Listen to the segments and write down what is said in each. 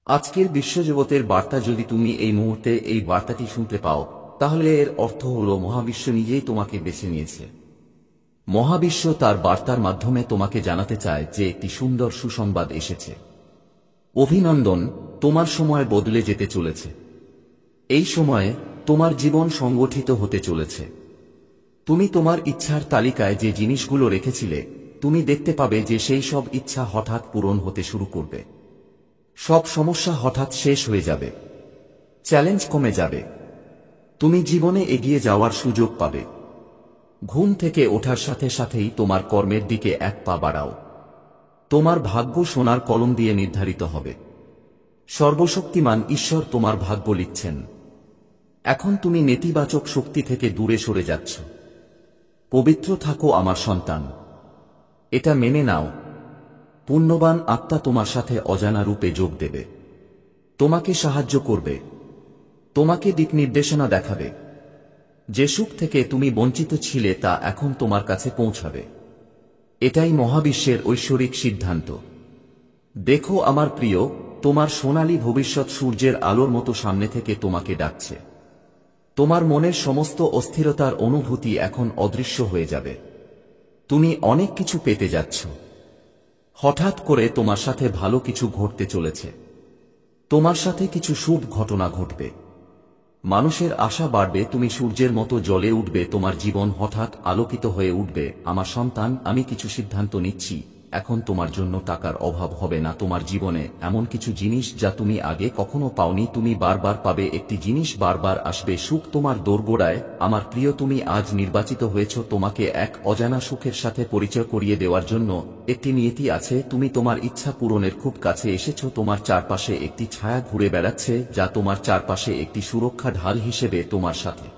আজকের বিশ্বজগতের বার্তা যদি তুমি এই মুহূর্তে এই বার্তাটি শুনতে পাও, তাহলে এর অর্থ হল মহাবিশ্ব নিজেই তোমাকে বেছে নিয়েছে। মহাবিশ্ব তার বার্তার মাধ্যমে তোমাকে জানাতে চায় যে একটি সুন্দর সুসংবাদ এসেছে। অভিনন্দন, তোমার সময় বদলে যেতে চলেছে। এই সময়ে তোমার জীবন সংগঠিত হতে চলেছে। তুমি তোমার ইচ্ছার তালিকায় যে জিনিসগুলো রেখেছিলে, তুমি দেখতে পাবে যে সেই সব ইচ্ছা হঠাৎ পূরণ হতে শুরু করবে। সব সমস্যা হঠাৎ শেষ হয়ে যাবে। চ্যালেঞ্জ কমে যাবে। তুমি জীবনে এগিয়ে যাওয়ার সুযোগ পাবে। ঘুম থেকে ওঠার সাথে সাথেই তোমার কর্মের দিকে এক পা বাড়াও। তোমার ভাগ্য সোনার কলম দিয়ে নির্ধারিত হবে। সর্বশক্তিমান ঈশ্বর তোমার ভাগ্য লিখছেন। এখন তুমি নেতিবাচক শক্তি থেকে দূরে সরে যাচ্ছ। পবিত্র থাকো আমার সন্তান। এটা মেনে নাও। পুণ্যবান আত্মা তোমার সাথে অজানা রূপে যোগ দেবে। তোমাকে সাহায্য করবে। তোমাকে দিক নির্দেশনা দেখাবে। যে সুখ থেকে তুমি বঞ্চিত ছিলে তা এখন তোমার কাছে পৌঁছাবে। এটাই মহাবিশ্বের ঐশ্বরিক সিদ্ধান্ত। দেখো আমার প্রিয়, তোমার সোনালী ভবিষ্যৎ সূর্যের আলোর মতো সামনে থেকে তোমাকে ডাকছে। তোমার মনের সমস্ত অস্থিরতার অনুভূতি এখন অদৃশ্য হয়ে যাবে। তুমি অনেক কিছু পেতে যাচ্ছ। হঠাৎ করে তোমার সাথে ভালো কিছু ঘটতে চলেছে। তোমার সাথে কিছু শুভ ঘটনা ঘটবে। মানুষের আশা বাড়বে। তুমি সূর্যের মতো জ্বলে উঠবে। তোমার জীবন হঠাৎ আলোকিত হয়ে উঠবে। আমার সন্তান, আমি কিছু সিদ্ধান্ত নিচ্ছি। এখন তোমার জন্য টাকার অভাব হবে না। তোমার জীবনে এমন কিছু জিনিস যা তুমি আগে কখনো পাওনি, তুমি বারবার পাবে। একটি জিনিস বারবার আসবে। সুখ তোমার দোরগোড়ায়। আমার প্রিয়, তুমি আজ নির্বাচিত হয়েছ তোমাকে এক অজানা সুখের সাথে পরিচয় করিয়ে দেওয়ার জন্য। একটি নিয়তি আছে। তুমি তোমার ইচ্ছা পূরণের খুব কাছে এসেছ। তোমার চারপাশে একটি ছায়া ঘুরে বেড়াচ্ছে, যা তোমার চারপাশে একটি সুরক্ষা ঢাল হিসেবে তোমার সাথে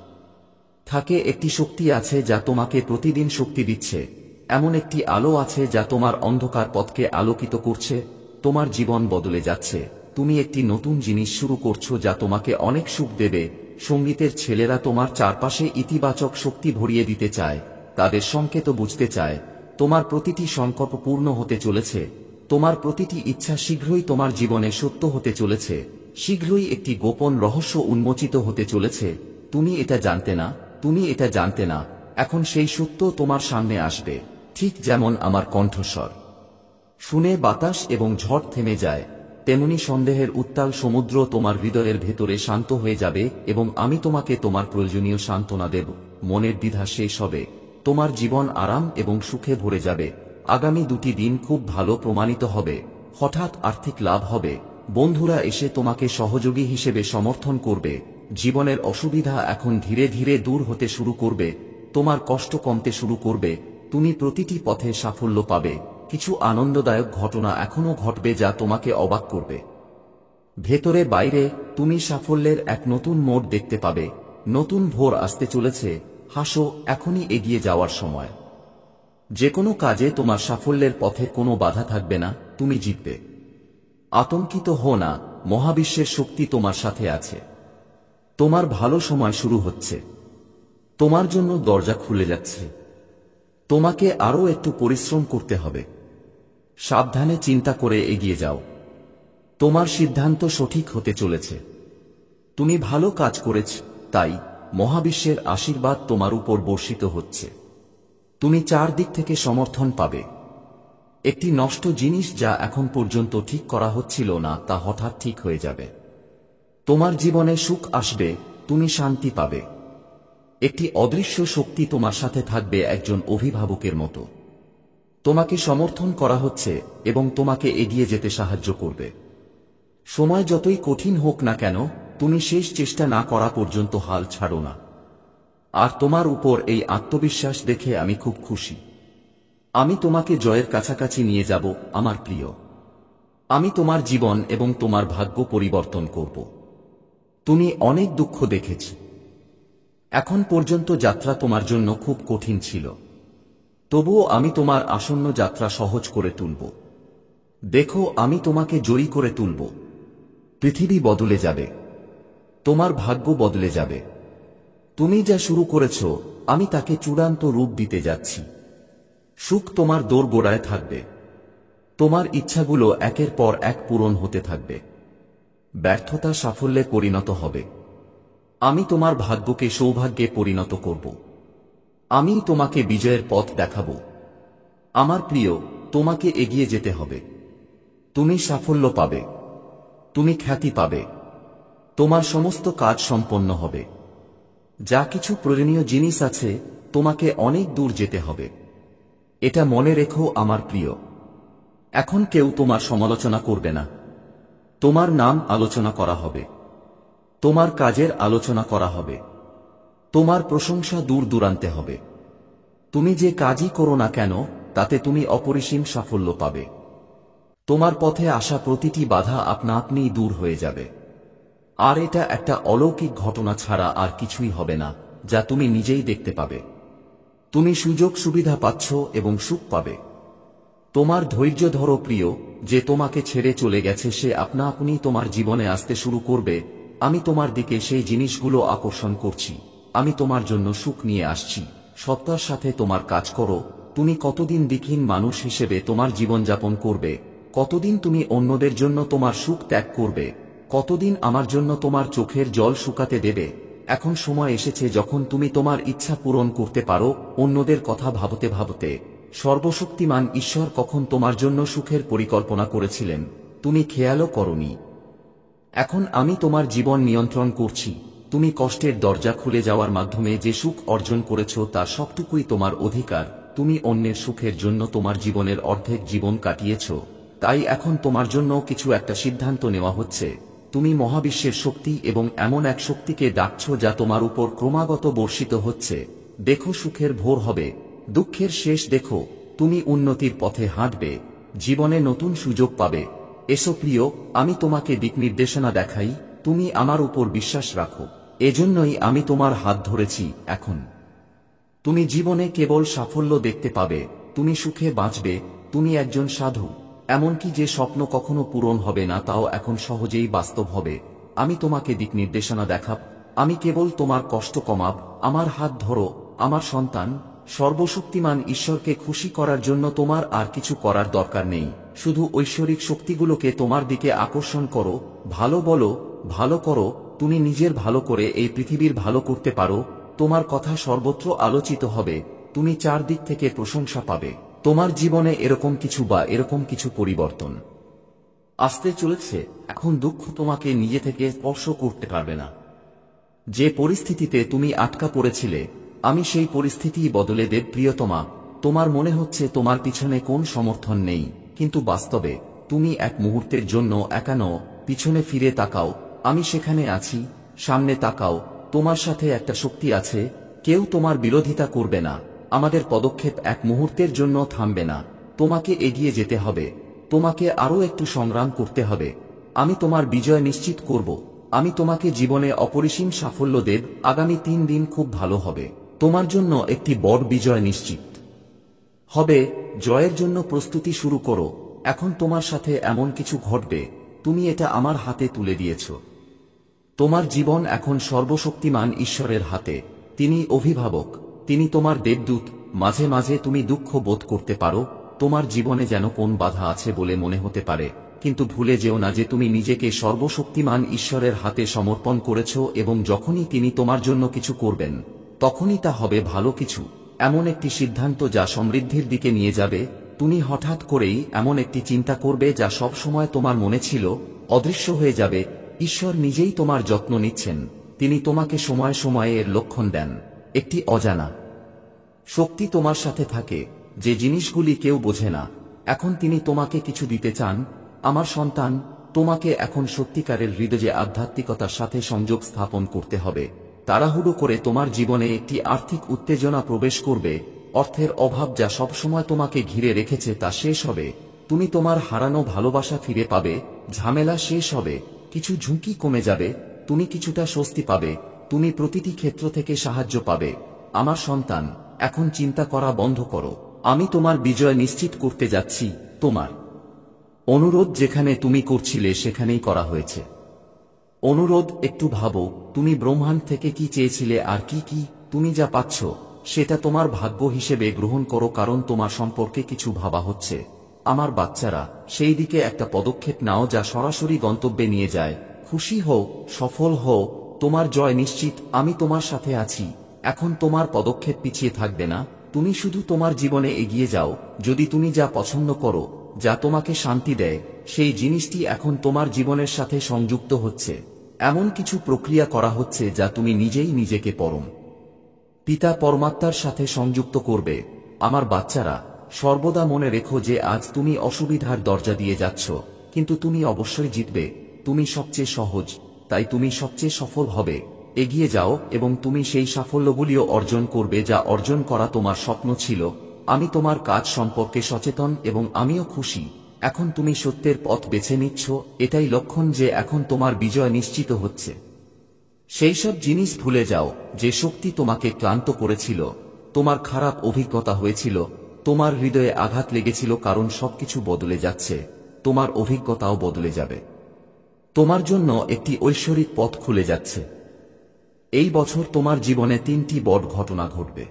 থাকে। একটি শক্তি আছে যা তোমাকে প্রতিদিন শক্তি দিচ্ছে। এমন একটি আলো আছে যা তোমার অন্ধকার পথকে আলোকিত করছে। তোমার জীবন বদলে যাচ্ছে। তুমি একটি নতুন জিনিস শুরু করছো যা তোমাকে অনেক সুখ দেবে। সঙ্গীতের ছেলেরা তোমার চারপাশে ইতিবাচক শক্তি ভরিয়ে দিতে চায়। তাদের সংকেত বুঝতে চায়। তোমার প্রতিটি সংকল্প পূর্ণ হতে চলেছে। তোমার প্রতিটি ইচ্ছা শীঘ্রই তোমার জীবনে সত্য হতে চলেছে। শীঘ্রই একটি গোপন রহস্য উন্মোচিত হতে চলেছে। তুমি এটা জানতে না, তুমি এটা জানতে না। এখন সেই সত্য তোমার সামনে আসবে, ঠিক যেমন আমার কণ্ঠস্বর শুনে বাতাস এবং ঝড় থেমে যায়, তেমনি সন্দেহের উত্তাল সমুদ্র তোমার হৃদয়ের ভেতরে শান্ত হয়ে যাবে এবং আমি তোমাকে তোমার প্রয়োজনীয় সান্ত্বনা দেব। মনের দ্বিধা শেষ হবে। তোমার জীবন আরাম এবং সুখে ভরে যাবে। আগামী 2টি দিন খুব ভালো প্রমাণিত হবে। হঠাৎ আর্থিক লাভ হবে। বন্ধুরা এসে তোমাকে সহযোগী হিসেবে সমর্থন করবে। জীবনের অসুবিধা এখন ধীরে ধীরে দূর হতে শুরু করবে। তোমার কষ্ট কমতে শুরু করবে। তুমি প্রতিটি পথে সাফল্য পাবে। কিছু আনন্দদায়ক ঘটনা এখনো ঘটবে যা তোমাকে অবাক করবে। ভেতরে বাইরে তুমি সাফল্যের এক নতুন মোড় দেখতে পাবে। নতুন ভোর আসতে চলেছে। হাসো, এখনই এগিয়ে যাওয়ার সময়। যে কোনো কাজে তোমার সাফল্যের পথে কোনো বাধা থাকবে না। তুমি জিতবে। আতঙ্কিত হও না, মহাবিশ্বের শক্তি তোমার সাথে আছে। তোমার ভালো সময় শুরু হচ্ছে। তোমার জন্য দরজা খুলে যাচ্ছে। তোমাকে আরও একটু পরিশ্রম করতে হবে। সাবধানে চিন্তা করে এগিয়ে যাও। তোমার সিদ্ধান্ত সঠিক হতে চলেছে। তুমি ভালো কাজ করেছ, তাই মহাবিশ্বের আশীর্বাদ তোমার উপর বর্ষিত হচ্ছে। তুমি চারদিক থেকে সমর্থন পাবে। একটি নষ্ট জিনিস যা এখন পর্যন্ত ঠিক করা হচ্ছিল না, তা হঠাৎ ঠিক হয়ে যাবে। তোমার জীবনে সুখ আসবে। তুমি শান্তি পাবে। একটি অদৃশ্য শক্তি তোমার সাথে থাকবে, একজন অভিভাবকের মতো। তোমাকে সমর্থন করা হচ্ছে এবং তোমাকে এগিয়ে যেতে সাহায্য করবে। সময় যতই কঠিন হোক না কেন, তুমি শেষ চেষ্টা না করা পর্যন্ত হাল ছাড়ো না। আর তোমার উপর এই আত্মবিশ্বাস দেখে আমি খুব খুশি। আমি তোমাকে জয়ের কাছাকাছি নিয়ে যাব আমার প্রিয়। আমি তোমার জীবন এবং তোমার ভাগ্য পরিবর্তন করব। তুমি অনেক দুঃখ দেখেছ। এখন পর্যন্ত যাত্রা তোমার জন্য খুব কঠিন ছিল। তবুও আমি তোমার আসন্ন যাত্রা সহজ করে তুলব। দেখো, আমি তোমাকে জয়ী করে তুলব। পৃথিবী বদলে যাবে। তোমার ভাগ্য বদলে যাবে। তুমি যা শুরু করেছ, আমি তাকে চূড়ান্ত রূপ দিতে যাচ্ছি। সুখ তোমার দোরগোড়ায় থাকবে। তোমার ইচ্ছাগুলো একের পর এক পূরণ হতে থাকবে। ব্যর্থতা সাফল্যে পরিণত হবে। আমি তোমার ভাগ্যকে সৌভাগ্যে পরিণত করব। আমি তোমাকে বিজয়ের পথ দেখাব। আমার প্রিয়, তোমাকে এগিয়ে যেতে হবে। তুমি সাফল্য পাবে। তুমি খ্যাতি পাবে। তোমার সমস্ত কাজ সম্পন্ন হবে। যা কিছু প্রয়োজনীয় জিনিস আছে, তোমাকে অনেক দূর যেতে হবে। এটা মনে রেখো আমার প্রিয়। এখন কেউ তোমার সমালোচনা করবে না। তোমার নাম আলোচনা করা হবে। তোমার কাজের আলোচনা করা হবে। তোমার প্রশংসা দূর দূরান্তে হবে। তুমি যে কাজই করো না কেন, তাতে তুমি অপরিসীম সাফল্য পাবে। তোমার পথে আসা প্রতিটি বাধা আপনা আপনিই দূর হয়ে যাবে। আর এটা একটা অলৌকিক ঘটনা ছাড়া আর কিছুই হবে না, যা তুমি নিজেই দেখতে পাবে। তুমি সুযোগ সুবিধা পাচ্ছ এবং সুখ পাবে। তোমার ধৈর্য ধরো প্রিয়, যে তোমাকে ছেড়ে চলে গেছে সে আপনা আপনি তোমার জীবনে আসতে শুরু করবে। আমি তোমার দিকে সেই জিনিসগুলো আকর্ষণ করছি। আমি তোমার জন্য সুখ নিয়ে আসছি। সত্তার সাথে তোমার কাজ করো। তুমি কতদিন দিকহীন মানুষ হিসেবে তোমার জীবনযাপন করবে? কতদিন তুমি অন্যদের জন্য তোমার সুখ ত্যাগ করবে? কতদিন আমার জন্য তোমার চোখের জল শুকাতে দেবে? এখন সময় এসেছে যখন তুমি তোমার ইচ্ছা পূরণ করতে পারো। অন্যদের কথা ভাবতে ভাবতে সর্বশক্তিমান ঈশ্বর কখন তোমার জন্য সুখের পরিকল্পনা করেছিলেন, তুমি খেয়ালও করনি। এখন আমি তোমার জীবন নিয়ন্ত্রণ করছি। তুমি কষ্টের দরজা খুলে যাওয়ার মাধ্যমে যে সুখ অর্জন করেছ তার সবটুকুই তোমার অধিকার। তুমি অন্যের সুখের জন্য তোমার জীবনের অর্ধেক জীবন কাটিয়েছ। তাই এখন তোমার জন্য কিছু একটা সিদ্ধান্ত নেওয়া হচ্ছে। তুমি মহাবিশ্বের শক্তি এবং এমন এক শক্তিকে ডাকছ যা তোমার উপর ক্রমাগত বর্ষিত হচ্ছে। দেখো, সুখের ভোর হবে, দুঃখের শেষ দেখো। তুমি উন্নতির পথে হাঁটবে, জীবনে নতুন সুযোগ পাবে। এসো প্রিয়, আমি তোমাকে দিক নির্দেশনা দেখাই। তুমি আমার উপর বিশ্বাস রাখো। এজন্যই আমি তোমার হাত ধরেছি। এখন তুমি জীবনে কেবল সাফল্য দেখতে পাবে। তুমি সুখে বাঁচবে। তুমি একজন সাধু। এমনকি যে স্বপ্ন কখনো পূরণ হবে না তাও এখন সহজেই বাস্তব হবে। আমি তোমাকে দিক নির্দেশনা দেখাব। আমি কেবল তোমার কষ্ট কমাব। আমার হাত ধরো আমার সন্তান। সর্বশক্তিমান ঈশ্বরকে খুশি করার জন্য তোমার আর কিছু করার দরকার নেই। শুধু ঐশ্বরিক শক্তিগুলোকে তোমার দিকে আকর্ষণ করো। ভালো বলো, ভালো করো। তুমি নিজের ভালো করে এই পৃথিবীর ভালো করতে পারো। তোমার কথা সর্বত্র আলোচিত হবে। তুমি চারদিক থেকে প্রশংসা পাবে। তোমার জীবনে এরকম কিছু পরিবর্তন আসতে চলেছে। এখন দুঃখ তোমাকে নিজে থেকে স্পর্শ করতে পারবে না। যে পরিস্থিতিতে তুমি আটকা পড়েছিলে, আমি সেই পরিস্থিতিই বদলে দেব প্রিয়তমা। তোমার মনে হচ্ছে তোমার পিছনে কোন সমর্থন নেই, কিন্তু বাস্তবে তুমি এক মুহূর্তের জন্য একা নও। পিছনে ফিরে তাকাও, আমি সেখানে আছি। সামনে তাকাও, তোমার সাথে একটা শক্তি আছে। কেউ তোমার বিরোধিতা করবে না। আমাদের পদক্ষেপ এক মুহূর্তের জন্য থামবে না। তোমাকে এগিয়ে যেতে হবে। তোমাকে আরো একটু সংগ্রাম করতে হবে। আমি তোমার বিজয় নিশ্চিত করব। আমি তোমাকে জীবনে অপরিসীম সাফল্য দেব। আগামী 3 দিন খুব ভালো হবে। তোমার জন্য একটি বড় বিজয় নিশ্চিত হবে। জয়ের জন্য প্রস্তুতি শুরু করো। এখন তোমার সাথে এমন কিছু ঘটবে, তুমি এটা আমার হাতে তুলে দিয়েছ। তোমার জীবন এখন সর্বশক্তিমান ঈশ্বরের হাতে। তিনি অভিভাবক, তিনি তোমার দেবদূত। মাঝে মাঝে তুমি দুঃখ বোধ করতে পারো, তোমার জীবনে যেন কোন বাধা আছে বলে মনে হতে পারে। কিন্তু ভুলে যেও না যে তুমি নিজেকে সর্বশক্তিমান ঈশ্বরের হাতে সমর্পণ করেছ এবং যখনই তিনি তোমার জন্য কিছু করবেন, তখনই তা হবে ভালো কিছু। এমন একটি সিদ্ধান্ত যা সমৃদ্ধির দিকে নিয়ে যাবে। তুমি হঠাৎ করেই এমন একটি চিন্তা করবে যা সব সময় তোমার মনে ছিল, অদৃশ্য হয়ে যাবে। ঈশ্বর নিজেই তোমার যত্ন নিচ্ছেন। তিনি তোমাকে সময়ে সময়ে এর লক্ষণ দেন। একটি অজানা শক্তি তোমার সাথে থাকে, যে জিনিসগুলি কেউ বোঝে না। এখন তিনি তোমাকে কিছু দিতে চান। আমার সন্তান, তোমাকে এখন সত্যিকারের হৃদয়ে আধ্যাত্মিকতার সাথে সংযোগ স্থাপন করতে হবে। তাড়াহুড়ো করে তোমার জীবনে একটি আর্থিক উত্তেজনা প্রবেশ করবে। অর্থের অভাব যা সবসময় তোমাকে ঘিরে রেখেছে তা শেষ হবে। তুমি তোমার হারানো ভালোবাসা ফিরে পাবে। ঝামেলা শেষ হবে। কিছু ঝুঁকি কমে যাবে। তুমি কিছুটা স্বস্তি পাবে। তুমি প্রতিটি ক্ষেত্র থেকে সাহায্য পাবে। আমার সন্তান, এখন চিন্তা করা বন্ধ করো। আমি তোমার বিজয় নিশ্চিত করতে যাচ্ছি। তোমার অনুরোধ যেখানে তুমি করছিলে সেখানেই করা হয়েছে। অনুরোধ, একটু ভাবো, তুমি ব্রহ্মাণ্ড থেকে কি চেয়েছিলে আর কি তুমি যা পাচ্ছ সেটা তোমার ভাগ্য হিসেবে গ্রহণ করো, কারণ তোমার সম্পর্কে কিছু ভাবা হচ্ছে। আমার বাচ্চারা, সেই দিকে একটা পদক্ষেপ নাও যা সরাসরি গন্তব্যে নিয়ে যায়। খুশি হও, সফল হও, তোমার জয় নিশ্চিত। আমি তোমার সাথে আছি। এখন তোমার পদক্ষেপ পিছিয়ে থাকবে না। তুমি শুধু তোমার জীবনে এগিয়ে যাও। যদি তুমি যা পছন্দ করো, যা তোমাকে শান্তি দেয়, সেই জিনিসটি এখন তোমার জীবনের সাথে সংযুক্ত হচ্ছে। এমন কিছু প্রক্রিয়া করা হচ্ছে যা তুমি নিজেই নিজেকে পরম পিতা পরমাত্মার সাথে সংযুক্ত করবে। আমার বাচ্চারা, সর্বদা মনে রেখো যে আজ তুমি অসুবিধার দরজা দিয়ে যাচ্ছ, কিন্তু তুমি অবশ্যই জিতবে। তুমি সবচেয়ে সহজ, তাই তুমি সবচেয়ে সফল হবে। এগিয়ে যাও এবং তুমি সেই সাফল্যগুলিও অর্জন করবে যা অর্জন করা তোমার স্বপ্ন ছিল। আমি তোমার কাজ সম্পর্কে সচেতন এবং আমিও খুশি। এখন তুমি সত্যের পথ বেছে নিচ্ছ, এটাই লক্ষণ যে এখন তোমার বিজয় নিশ্চিত হচ্ছে। সেই সব জিনিস ভুলে যাও যে শক্তি তোমাকে ক্লান্ত করেছিল। তোমার খারাপ অভিজ্ঞতা হয়েছিল, তোমার হৃদয়ে আঘাত লেগেছিল, কারণ সবকিছু বদলে যাচ্ছে। তোমার অভিজ্ঞতাও বদলে যাবে। তোমার জন্য একটি ঐশ্বরিক পথ খুলে যাচ্ছে। এই বছর তোমার জীবনে 3টি বড় ঘটনা ঘটবে।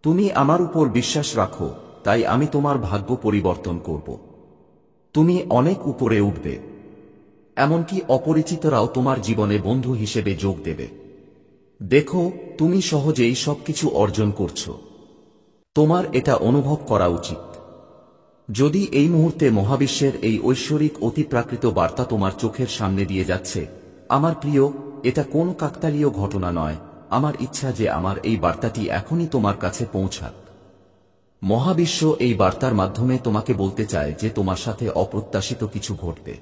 তুমি আমার উপর বিশ্বাস রাখো, তাই আমি তোমার ভাগ্য পরিবর্তন করব। তুমি অনেক উপরে উঠবে। এমনকি অপরিচিতরাও তোমার জীবনে বন্ধু হিসেবে যোগ দেবে। দেখো, তুমি সহজেই সবকিছু অর্জন করছো। তোমার এটা অনুভব করা উচিত। যদি এই মুহূর্তে মহাবিশ্বের এই ঐশ্বরিক অতিপ্রাকৃত বার্তা তোমার চোখের সামনে দিয়ে যাচ্ছে, আমার প্রিয়, এটা কোনো কাকতালীয় ঘটনা নয়। আমার ইচ্ছা যে আমার এই বার্তাটি এখনই তোমার কাছে পৌঁছাক। মহাবিশ্ব এই বার্তার মাধ্যমে তোমাকে বলতে চায় যে তোমার সাথে অপ্রত্যাশিত কিছু ঘটবে।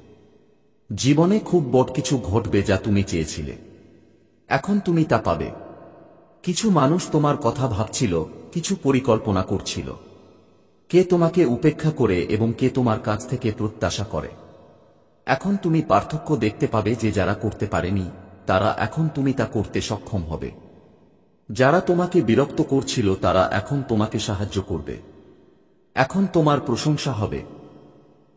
জীবনে খুব বড় কিছু ঘটবে যা তুমি চেয়েছিলে। এখন তুমি তা পাবে। কিছু মানুষ তোমার কথা ভাবছিল, কিছু পরিকল্পনা করছিল। কে তোমাকে উপেক্ষা করে এবং কে তোমার কাছ থেকে প্রত্যাশা করে। এখন তুমি পার্থক্য দেখতে পাবে যে যারা করতে পারেনি, তারা এখন তুমি তা করতে সক্ষম হবে। যারা তোমাকে বিরক্ত করছিল তারা এখন তোমাকে সাহায্য করবে। এখন তোমার প্রশংসা হবে।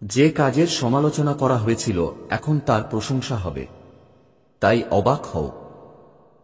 যে কাজের সমালোচনা করা হয়েছিল এখন তার প্রশংসা হবে। তাই অবাক হও।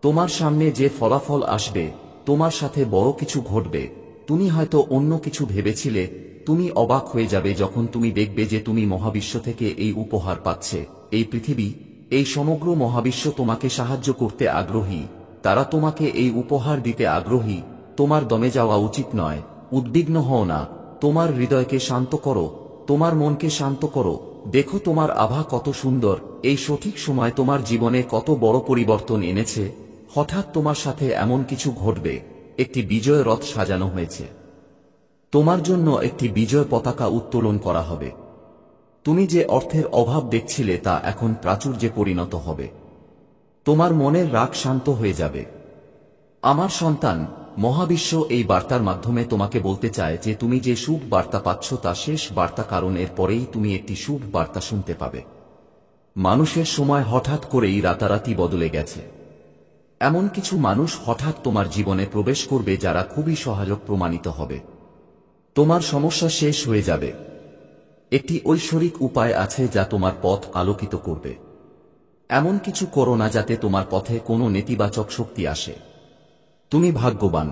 তোমার সামনে যে ফলাফল আসবে, তোমার সাথে বড় কিছু ঘটবে। তুমি হয়তো অন্য কিছু ভেবেছিলে। তুমি অবাক হয়ে যাবে যখন তুমি দেখবে যে তুমি মহাবিশ্ব থেকে এই উপহার পাচ্ছে। এই পৃথিবী, এই সমগ্র মহাবিশ্ব তোমাকে সাহায্য করতে আগ্রহী। তারা তোমাকে এই উপহার দিতে আগ্রহী। তোমার দমে যাওয়া উচিত নয়। উদ্বিগ্ন হও না। তোমার হৃদয়কে শান্ত করো। তোমার মনকে শান্ত করো। দেখো তোমার আভা কত সুন্দর। এই সঠিক সময় তোমার জীবনে কত বড় পরিবর্তন এনেছে। হঠাৎ তোমার সাথে এমন কিছু ঘটবে। একটি বিজয় রথ সাজানো হয়েছে। তোমার জন্য একটি বিজয় পতাকা উত্তোলন করা হবে। তুমি যে অর্থের অভাব দেখছিলে তা এখন প্রাচুর্যে পরিণত হবে। তোমার মনের রাগ শান্ত হয়ে যাবে। আমার সন্তান, মহাবিশ্ব এই বার্তার মাধ্যমে তোমাকে বলতে চায় যে তুমি যে শুভ বার্তা পাচ্ছ তা শেষ বার্তা, কারণ এর পরেই তুমি একটি শুভ বার্তা শুনতে পাবে। মানুষের সময় হঠাৎ করেই রাতারাতি বদলে গেছে। এমন কিছু মানুষ হঠাৎ তোমার জীবনে প্রবেশ করবে যারা খুবই সহায়ক প্রমাণিত হবে। তোমার সমস্যা শেষ হয়ে যাবে। একটি ঐশ্বরিক উপায় আছে যা তোমার পথ আলোকিত করবে। এমন কিছু করো না যাতে তোমার পথে কোনো নেতিবাচক শক্তি আসে। তুমি ভাগ্যবান।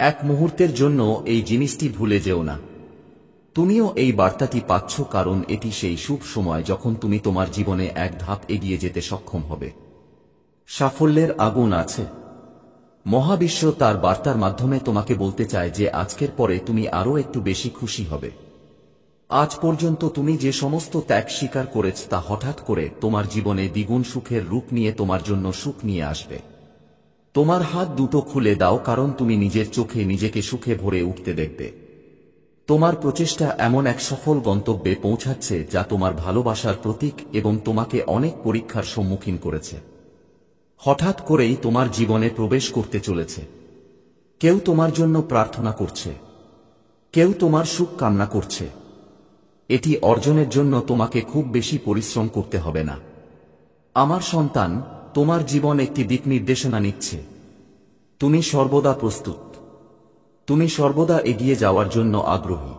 এক মুহূর্তের জন্য এই জিনিসটি ভুলে যেও না। তুমিও এই বার্তাটি পাচ্ছ কারণ এটি সেই শুভ সময় যখন তুমি তোমার জীবনে এক ধাপ এগিয়ে যেতে সক্ষম হবে। সাফল্যের আগুন আছে। মহাবিশ্ব তার বার্তার মাধ্যমে তোমাকে বলতে চায় যে আজকের পরে তুমি আরও একটু বেশি খুশি হবে। আজ পর্যন্ত তুমি যে সমস্ত ত্যাগ স্বীকার করেছ তা হঠাৎ করে তোমার জীবনে দ্বিগুণ সুখের রূপ নিয়ে তোমার জন্য সুখ নিয়ে আসবে। তোমার হাত দুটো খুলে দাও, কারণ তুমি নিজের চোখে নিজেকে সুখে ভরে উঠতে দেখবে। তোমার প্রচেষ্টা এমন এক সফল গন্তব্যে পৌঁছাচ্ছে যা তোমার ভালোবাসার প্রতীক এবং তোমাকে অনেক পরীক্ষার সম্মুখীন করেছে। হঠাৎ করেই তোমার জীবনে প্রবেশ করতে চলেছে। কেউ তোমার জন্য প্রার্থনা করছে, কেউ তোমার সুখ কামনা করছে। এটি অর্জনের জন্য তোমাকে খুব বেশি পরিশ্রম করতে হবে না। আমার সন্তান, তোমার জীবন একটি দিক নির্দেশনা নিচ্ছে। তুমি সর্বদা প্রস্তুত। তুমি সর্বদা এগিয়ে যাওয়ার জন্য আগ্রহী।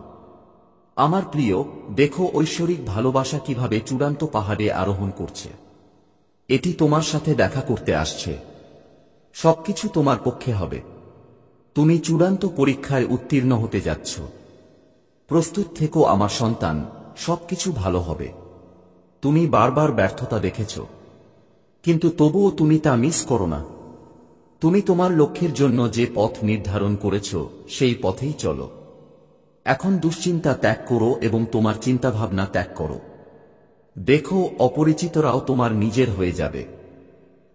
আমার প্রিয়, দেখো ঐশ্বরিক ভালোবাসা কিভাবে চূড়ান্ত পাহাড়ে আরোহণ করছে। এটি তোমার সাথে দেখা করতে আসছে। সবকিছু তোমার পক্ষে হবে। তুমি চূড়ান্ত পরীক্ষায় উত্তীর্ণ হতে যাচ্ছ। প্রস্তুত থেকো আমার সন্তান, সবকিছু ভালো হবে। তুমি বারবার ব্যর্থতা দেখেছ, কিন্তু তবুও তুমি তা মিস করো না। তুমি তোমার লক্ষ্যের জন্য যে পথ নির্ধারণ করেছ সেই পথেই চলো। এখন দুশ্চিন্তা ত্যাগ করো এবং তোমার চিন্তাভাবনা ত্যাগ করো। দেখো, অপরিচিতরাও তোমার নিজের হয়ে যাবে।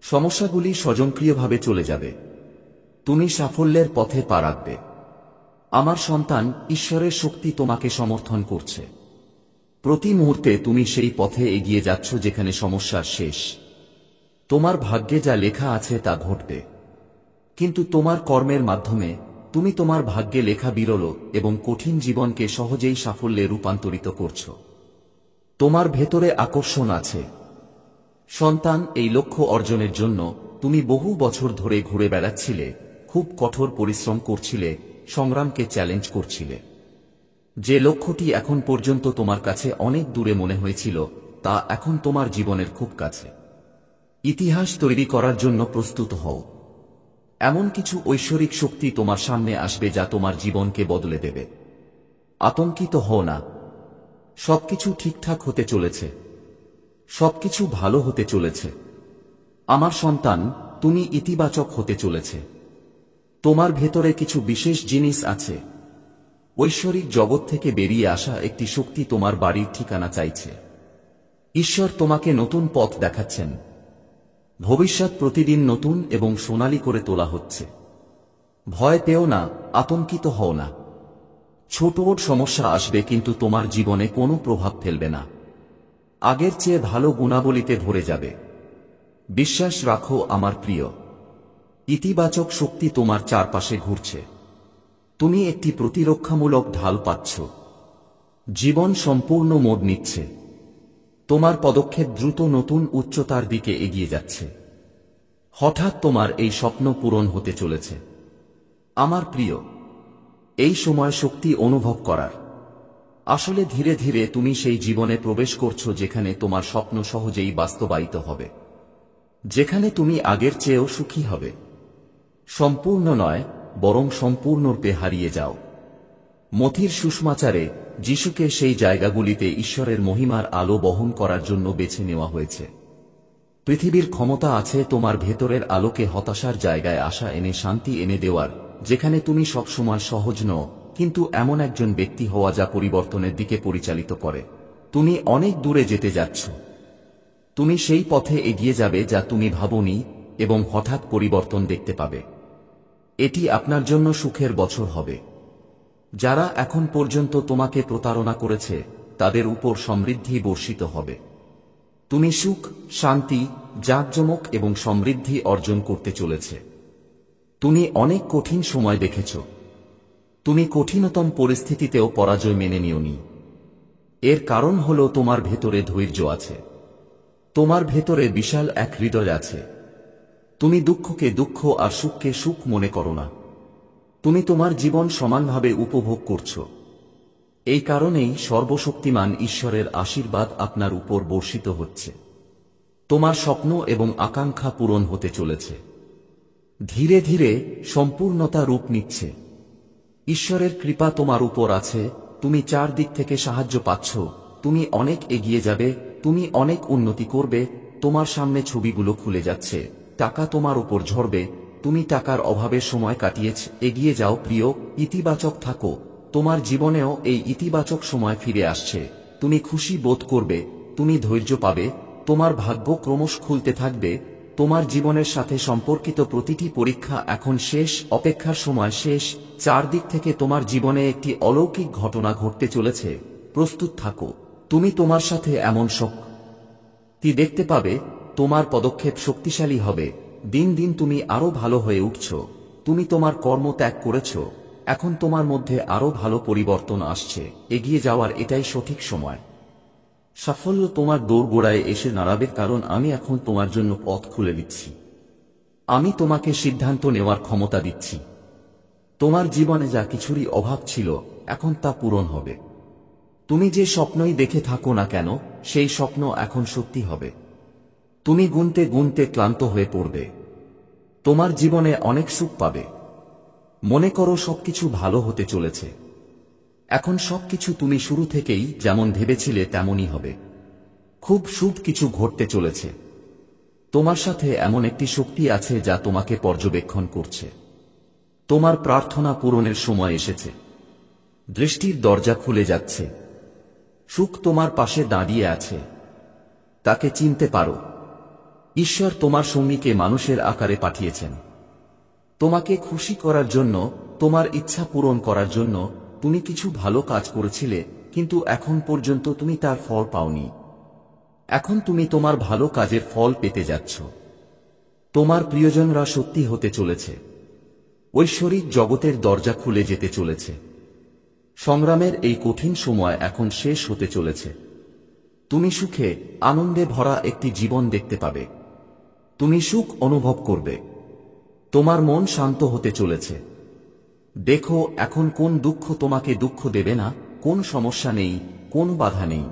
সমস্যাগুলি স্বয়ংক্রিয়ভাবে চলে যাবে। তুমি সাফল্যের পথে পা রাখবে। আমার সন্তান, ঈশ্বরের শক্তি তোমাকে সমর্থন করছে। প্রতি মুহূর্তে তুমি সেই পথে এগিয়ে যাচ্ছ যেখানে সমস্যার শেষ। তোমার ভাগ্যে যা লেখা আছে তা ঘটবে, কিন্তু তোমার কর্মের মাধ্যমে তুমি তোমার ভাগ্যে লেখা বিরল এবং কঠিন জীবনকে সহজেই সাফল্যে রূপান্তরিত করছ। তোমার ভেতরে আকর্ষণ আছে। সন্তান, এই লক্ষ্য অর্জনের জন্য তুমি বহু বছর ধরে ঘুরে বেড়াচ্ছিলে, খুব কঠোর পরিশ্রম করছিলে, সংগ্রামকে চ্যালেঞ্জ করছিলে। যে লক্ষ্যটি এখন পর্যন্ত তোমার কাছে অনেক দূরে মনে হয়েছিল, তা এখন তোমার জীবনের খুব কাছে। ইতিহাস তৈরি করার জন্য প্রস্তুত হও। এমন কিছু ঐশ্বরিক শক্তি তোমার সামনে আসবে যা তোমার জীবনকে বদলে দেবে। আতঙ্কিত হও না। সবকিছু ঠিকঠাক হতে চলেছে। সবকিছু ভালো হতে চলেছে। আমার সন্তান, তুমি ইতিবাচক হতে চলেছে। তোমার ভেতরে কিছু বিশেষ জিনিস আছে। ঐশ্বরিক জগৎ থেকে বেরিয়ে আসা একটি শক্তি তোমার বাড়ির ঠিকানা চাইছে। ঈশ্বর তোমাকে নতুন পথ দেখাচ্ছেন। ভবিষ্যৎ প্রতিদিন নতুন এবং সোনালী করে তোলা হচ্ছে। ভয় পেও না, আতঙ্কিত হও না। ছোট সমস্যা আসবে, কিন্তু তোমার জীবনে কোনো প্রভাব ফেলবে না। আগের চেয়ে ভালো গুণাবলীতে ভরে যাবে। বিশ্বাস রাখো আমার প্রিয়। ইতিবাচক শক্তি তোমার চারপাশে ঘুরছে। তুমি একটি প্রতিরক্ষামূলক ঢাল পাচ্ছ। জীবন সম্পূর্ণ মোড় নিচ্ছে। তোমার পদক্ষেপ দ্রুত নতুন উচ্চতার দিকে এগিয়ে যাচ্ছে। হঠাৎ তোমার এই স্বপ্ন পূরণ হতে চলেছে। আমার প্রিয়, এই সময় শক্তি অনুভব করার। আসলে ধীরে ধীরে তুমি সেই জীবনে প্রবেশ করছো যেখানে তোমার স্বপ্ন সহজেই বাস্তবায়িত হবে। যেখানে তুমি আগের চেয়েও সুখী হবে। সম্পূর্ণ নয়, বরং সম্পূর্ণরূপে হারিয়ে যাও। মথির সুষমাচারে যিশুকে সেই জায়গাগুলিতে ঈশ্বরের মহিমার আলো বহন করার জন্য বেছে নেওয়া হয়েছে। পৃথিবীর ক্ষমতা আছে তোমার ভেতরের আলোকে হতাশার জায়গায় আশা এনে শান্তি এনে দেওয়ার, যেখানে তুমি সবসময় সহজ নও, কিন্তু এমন একজন ব্যক্তি হওয়া যা পরিবর্তনের দিকে পরিচালিত করে। তুমি অনেক দূরে যেতে যাচ্ছ। তুমি সেই পথে এগিয়ে যাবে যা তুমি ভাবনি, এবং হঠাৎ পরিবর্তন দেখতে পাবে। এটি আপনার জন্য সুখের বছর হবে। যারা এখন পর্যন্ত তোমাকে প্রতারণা করেছে, তাদের উপর সমৃদ্ধি বর্ষিত হবে। তুমি সুখ, শান্তি, জাঁকজমক এবং সমৃদ্ধি অর্জন করতে চলেছে। তুমি অনেক কঠিন সময় দেখেছ। তুমি কঠিনতম পরিস্থিতিতেও পরাজয় মেনে নিওনি। এর কারণ হল তোমার ভেতরে ধৈর্য আছে। তোমার ভেতরে বিশাল এক হৃদয় আছে। তুমি দুঃখকে দুঃখ আর সুখকে সুখ মনে করো না। তুমি তোমার জীবন সমানভাবে উপভোগ করছো। এই কারণেই সর্বশক্তিমান ঈশ্বরের আশীর্বাদ আপনার উপর বর্ষিত হচ্ছে। তোমার স্বপ্ন এবং আকাঙ্ক্ষা পূরণ হতে চলেছে। ধীরে ধীরে সম্পূর্ণতা রূপ নিচ্ছে। ঈশ্বরের কৃপা তোমার উপর আছে। তুমি চারদিক থেকে সাহায্য পাচ্ছ। তুমি অনেক এগিয়ে যাবে। তুমি অনেক উন্নতি করবে। তোমার সামনে ছবিগুলো খুলে যাচ্ছে। টাকা তোমার উপর ঝরবে। তুমি টাকার অভাবে সময় কাটিয়েছ। এগিয়ে যাও প্রিয়, ইতিবাচক থাকো। তোমার জীবনেও এই ইতিবাচক সময় ফিরে আসছে। তুমি খুশি বোধ করবে। তুমি ধৈর্য পাবে। তোমার ভাগ্য ক্রমশ খুলতে থাকবে। তোমার জীবনের সাথে সম্পর্কিত প্রতিটি পরীক্ষা এখন শেষ। অপেক্ষার সময় শেষ। চারদিক থেকে তোমার জীবনে একটি অলৌকিক ঘটনা ঘটতে চলেছে। প্রস্তুত থাকো। তুমি তোমার সাথে এমন শক্তি দেখতে পাবে। তোমার পদক্ষেপ শক্তিশালী হবে। দিন দিন তুমি আরো ভালো হয়ে উঠছ। তুমি তোমার কর্ম ত্যাগ করেছ। এখন তোমার মধ্যে আরো ভালো পরিবর্তন আসছে। এগিয়ে যাওয়ার এটাই সঠিক সময়। সাফল্য তোমার দোরগোড়ায় এসে দাঁড়াবে, কারণ আমি এখন তোমার জন্য পথ খুলে দিচ্ছি। আমি তোমাকে সিদ্ধান্ত নেওয়ার ক্ষমতা দিচ্ছি। তোমার জীবনে যা কিছুরই অভাব ছিল, এখন তা পূরণ হবে। তুমি যে স্বপ্নই দেখে থাকো না কেন, সেই স্বপ্ন এখন সত্যি হবে। তুমি গুনতে গুনতে ক্লান্ত হয়ে পড়বে। তোমার জীবনে অনেক সুখ পাবে। মনে করো সবকিছু ভালো হতে চলেছে। এখন সবকিছু তুমি শুরু থেকেই যেমন ভেবেছিলে তেমনই হবে। খুব শুভ কিছু ঘটতে চলেছে। তোমার সাথে এমন একটি শক্তি আছে যা তোমাকে পর্যবেক্ষণ করছে। তোমার প্রার্থনা পূরণের সময় এসেছে। দৃষ্টির দরজা খুলে যাচ্ছে। সুখ তোমার পাশে দাঁড়িয়ে আছে। তাকে চিনতে পারো। ঈশ্বর তোমার সঙ্গীকে মানুষের আকারে পাঠিয়েছেন তোমাকে খুশি করার জন্য, তোমার ইচ্ছা পূরণ করার জন্য। তুমি কিছু ভালো কাজ করেছিলে, কিন্তু এখন পর্যন্ত তুমি তার ফল পাওনি। এখন তুমি তোমার ভালো কাজের ফল পেতে যাচ্ছ। তোমার প্রিয়জনরা সত্যি হতে চলেছে। ঐশ্বরিক জগতের দরজা খুলে যেতে চলেছে। সংগ্রামের এই কঠিন সময় এখন শেষ হতে চলেছে। তুমি সুখে, আনন্দে ভরা একটি জীবন দেখতে পাবে। তুমি সুখ অনুভব করবে। তোমার মন শান্ত হতে চলেছে। দেখো, এখন কোন দুঃখ তোমাকে দুঃখ দেবে না, কোন সমস্যা নেই, কোন বাধা নেই।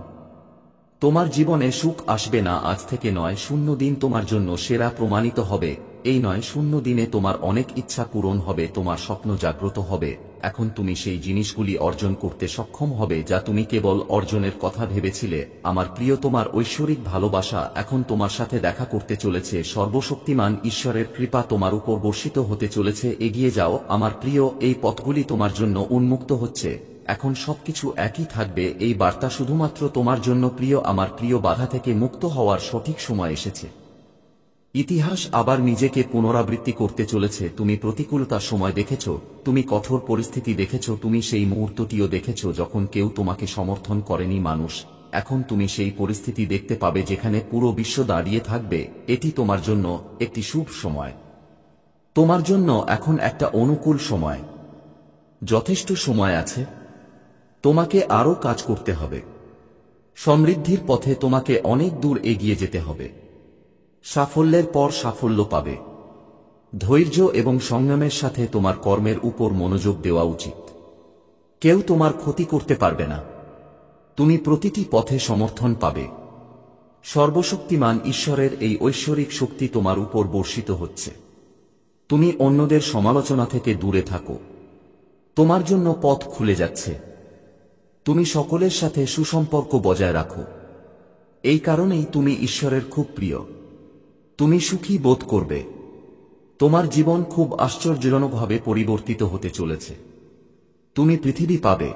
তোমার জীবনে সুখ আসবে না আজ থেকে নয় 0 দিন তোমার জন্য সেরা প্রমাণিত হবে। এই নয় 0 দিনে তোমার অনেক ইচ্ছা পূরণ হবে, তোমার স্বপ্ন জাগ্রত হবে। এখন তুমি সেই জিনিসগুলি অর্জন করতে সক্ষম হবে যা তুমি কেবল অর্জনের কথা ভেবেছিলে। আমার প্রিয়, তোমার ঐশ্বরিক ভালোবাসা এখন তোমার সাথে দেখা করতে চলেছে। সর্বশক্তিমান ঈশ্বরের কৃপা তোমার উপর বর্ষিত হতে চলেছে। এগিয়ে যাও আমার প্রিয়, এই পথগুলি তোমার জন্য উন্মুক্ত হচ্ছে। এখন সবকিছু একই থাকবে। এই বার্তা শুধুমাত্র তোমার জন্য প্রিয়। আমার প্রিয়, বাধা থেকে মুক্ত হওয়ার সঠিক সময় এসেছে। ইতিহাস আবার নিজেকে পুনরাবৃত্তি করতে চলেছে। তুমি প্রতিকূলতার সময় দেখেছ, তুমি কঠোর পরিস্থিতি দেখেছ, তুমি সেই মুহূর্তটিও দেখেছ যখন কেউ তোমাকে সমর্থন করেনি মানুষ। এখন তুমি সেই পরিস্থিতি দেখতে পাবে যেখানে পুরো বিশ্ব দাঁড়িয়ে থাকবে। এটি তোমার জন্য একটি শুভ সময়। তোমার জন্য এখন একটা অনুকূল সময়। যথেষ্ট সময় আছে। তোমাকে আরও কাজ করতে হবে। সমৃদ্ধির পথে তোমাকে অনেক দূর এগিয়ে যেতে হবে। সাফল্যের পর সাফল্য পাবে। ধৈর্য এবং সংযমের সাথে তোমার কর্মের উপর মনোযোগ দেওয়া উচিত। কেউ তোমার ক্ষতি করতে পারবে না। তুমি প্রতিটি পথে সমর্থন পাবে। সর্বশক্তিমান ঈশ্বরের এই ঐশ্বরিক শক্তি তোমার উপর বর্ষিত হচ্ছে। তুমি অন্যদের সমালোচনা থেকে দূরে থাকো। তোমার জন্য পথ খুলে যাচ্ছে। তুমি সকলের সাথে সুসম্পর্ক বজায় রাখো। এই কারণেই তুমি ঈশ্বরের খুব প্রিয়। তুমি সুখী বোধ করবে। তোমার জীবন খুব আশ্চর্যজনকভাবে পরিবর্তিত হতে চলেছে। তুমি পৃথিবী পাবে।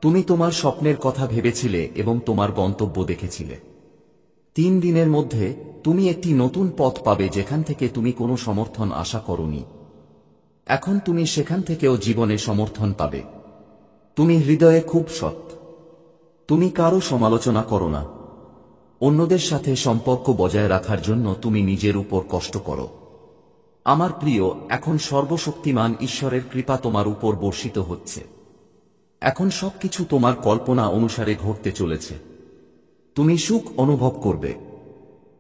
তুমি তোমার স্বপ্নের কথা ভেবেছিলে এবং তোমার গন্তব্য দেখেছিলে। 3 দিনের মধ্যে তুমি একটি নতুন পথ পাবে যেখান থেকে তুমি কোনো সমর্থন আশা করোনি। এখন তুমি সেখান থেকেও জীবনে সমর্থন পাবে। তুমি হৃদয়ে খুব সৎ। তুমি কারো সমালোচনা করো না। অন্যদের সাথে সম্পর্ক বজায় রাখার জন্য তুমি নিজের উপর কষ্ট করো। আমার প্রিয়, এখন সর্বশক্তিমান ঈশ্বরের কৃপা তোমার উপর বর্ষিত হচ্ছে। এখন সবকিছু তোমার কল্পনা অনুসারে ঘটতে চলেছে। তুমি সুখ অনুভব করবে।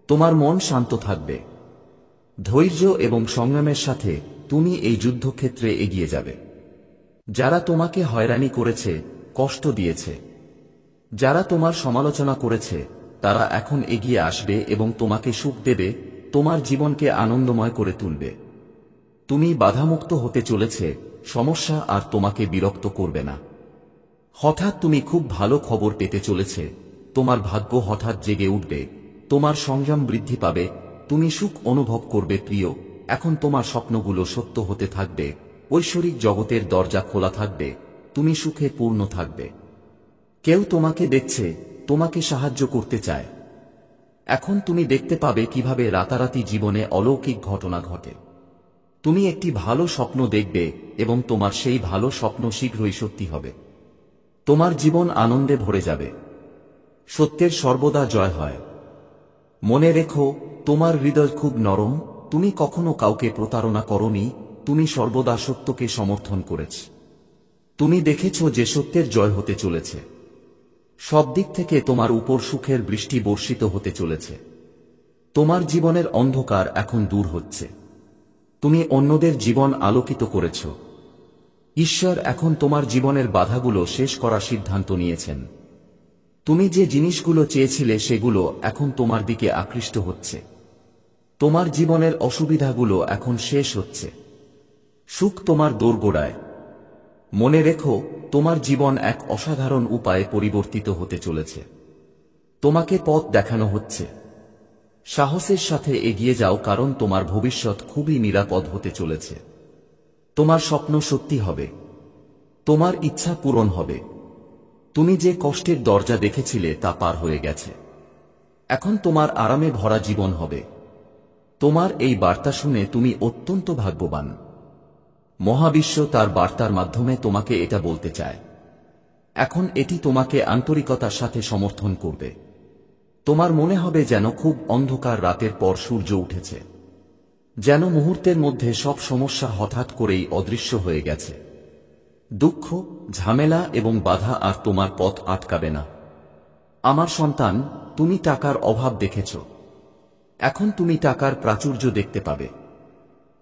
তোমার মন শান্ত থাকবে। ধৈর্য এবং সংযমের সাথে তুমি এই যুদ্ধক্ষেত্রে এগিয়ে যাবে। যারা তোমাকে হয়রানি করেছে, কষ্ট দিয়েছে, যারা তোমার সমালোচনা করেছে, তারা এখন এগিয়ে আসবে এবং তোমাকে সুখ দেবে, তোমার জীবনকে আনন্দময় করে তুলবে। তুমি বাধামুক্ত হতে চলেছে। সমস্যা আর তোমাকে বিরক্ত করবে না। হঠাৎ তুমি খুব ভালো খবর পেতে চলেছে। তোমার ভাগ্য হঠাৎ জেগে উঠবে। তোমার সংযম বৃদ্ধি পাবে। তুমি সুখ অনুভব করবে প্রিয়। এখন তোমার স্বপ্নগুলো সত্য হতে থাকবে। ঐশ্বরিক জগতের দরজা খোলা থাকবে। তুমি সুখে পূর্ণ থাকবে। কেউ তোমাকে দেখছে, তোমাকে সাহায্য করতে চায়। এখন তুমি দেখতে পাবে কিভাবে রাতারাতি জীবনে অলৌকিক ঘটনা ঘটে। তুমি একটি ভালো স্বপ্ন দেখবে এবং তোমার সেই ভালো স্বপ্ন শীঘ্রই সত্যি হবে। তোমার জীবন আনন্দে ভরে যাবে। সত্যের সর্বদা জয় হয়। মনে রেখো, তোমার হৃদয় খুব নরম। তুমি কখনো কাউকে প্রতারণা করোনি। তুমি সর্বদা সত্যকে সমর্থন করেছ। তুমি দেখেছ যে সত্যের জয় হতে চলেছে। সব দিক থেকে তোমার উপর সুখের বৃষ্টি বর্ষিত হতে চলেছে। তোমার জীবনের অন্ধকার এখন দূর হচ্ছে। তুমি অন্যদের জীবন আলোকিত করেছ। ঈশ্বর এখন তোমার জীবনের বাধাগুলো শেষ করার সিদ্ধান্ত নিয়েছেন। তুমি যে জিনিসগুলো চেয়েছিলে সেগুলো এখন তোমার দিকে আকৃষ্ট হচ্ছে। তোমার জীবনের অসুবিধাগুলো এখন শেষ হচ্ছে। সুখ তোমার দোরগোড়ায়। মনে রেখো, তোমার জীবন এক অসাধারণ উপায়ে পরিবর্তিত হতে চলেছে। তোমাকে পথ দেখানো হচ্ছে। সাহসের সাথে এগিয়ে যাও, কারণ তোমার ভবিষ্যৎ খুবই নিরাপদ হতে চলেছে। তোমার স্বপ্ন সত্যি হবে, তোমার ইচ্ছা পূরণ হবে। তুমি যে কষ্টের দরজা দেখেছিলে তা পার হয়ে গেছে। এখন তোমার আরামে ভরা জীবন হবে। তোমার এই বার্তা শুনে তুমি অত্যন্ত ভাগ্যবান। মহাবিশ্ব তার বার্তার মাধ্যমে তোমাকে এটা বলতে চায়। এখন এটি তোমাকে আন্তরিকতার সাথে সমর্থন করবে। তোমার মনে হবে যেন খুব অন্ধকার রাতের পর সূর্য উঠেছে, যেন মুহূর্তের মধ্যে সব সমস্যা হঠাৎ করেই অদৃশ্য হয়ে গেছে। দুঃখ, ঝামেলা এবং বাধা আর তোমার পথ আটকাবে না। আমার সন্তান, তুমি টাকার অভাব দেখেছ, এখন তুমি টাকার প্রাচুর্য দেখতে পাবে।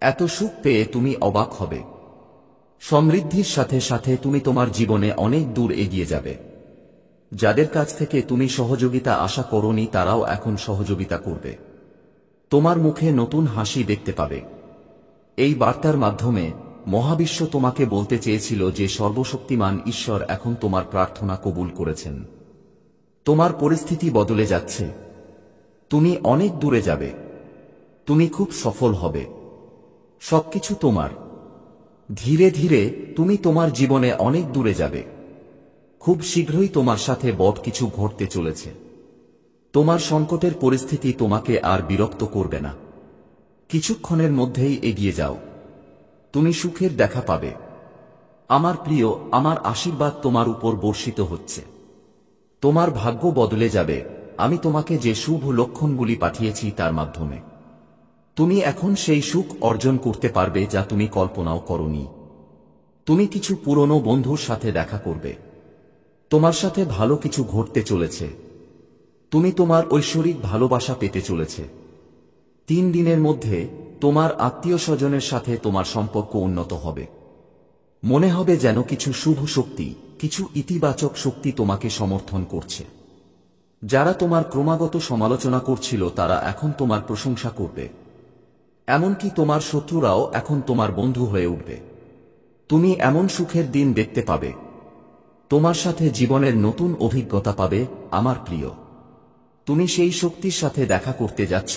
এত সুখ পেয়ে তুমি অবাক হবে। সমৃদ্ধির সাথে সাথে তুমি তোমার জীবনে অনেক দূর এগিয়ে যাবে। যাদের কাছ থেকে তুমি সহযোগিতা আশা করোনি তারাও এখন সহযোগিতা করবে। তোমার মুখে নতুন হাসি দেখতে পাবে। এই বার্তার মাধ্যমে মহাবিশ্ব তোমাকে বলতে চেয়েছিল যে সর্বশক্তিমান ঈশ্বর এখন তোমার প্রার্থনা কবুল করেছেন। তোমার পরিস্থিতি বদলে যাচ্ছে। তুমি অনেক দূরে যাবে। তুমি খুব সফল হবে। সবকিছু তোমার। ধীরে ধীরে তুমি তোমার জীবনে অনেক দূরে যাবে। খুব শীঘ্রই তোমার সাথে বড় কিছু ঘটতে চলেছে। তোমার সংকটের পরিস্থিতি তোমাকে আর বিরক্ত করবে না। কিছুক্ষণের মধ্যেই এগিয়ে যাও। তুমি সুখের দেখা পাবে। আমার প্রিয়, আমার আশীর্বাদ তোমার উপর বর্ষিত হচ্ছে। তোমার ভাগ্য বদলে যাবে। আমি তোমাকে যে শুভ লক্ষণগুলি পাঠিয়েছি তার মাধ্যমে তুমি এখন সেই সুখ অর্জন করতে পারবে যা তুমি কল্পনাও করোনি। তুমি কিছু পুরনো বন্ধুর সাথে দেখা করবে। তোমার সাথে ভালো কিছু ঘটতে চলেছে। তুমি তোমার ঐশ্বরিক ভালোবাসা পেতে চলেছে। 3 দিনের মধ্যে তোমার আত্মীয় স্বজনের সাথে তোমার সম্পর্ক উন্নত হবে। মনে হবে যেন কিছু শুভ শক্তি, কিছু ইতিবাচক শক্তি তোমাকে সমর্থন করছে। যারা তোমার ক্রমাগত সমালোচনা করছিল তারা এখন তোমার প্রশংসা করবে। এমনকি তোমার শত্রুরাও এখন তোমার বন্ধু হয়ে উঠবে। তুমি এমন সুখের দিন দেখতে পাবে। তোমার সাথে জীবনের নতুন অভিজ্ঞতা পাবে। আমার প্রিয়, তুমি সেই শক্তির সাথে দেখা করতে যাচ্ছ,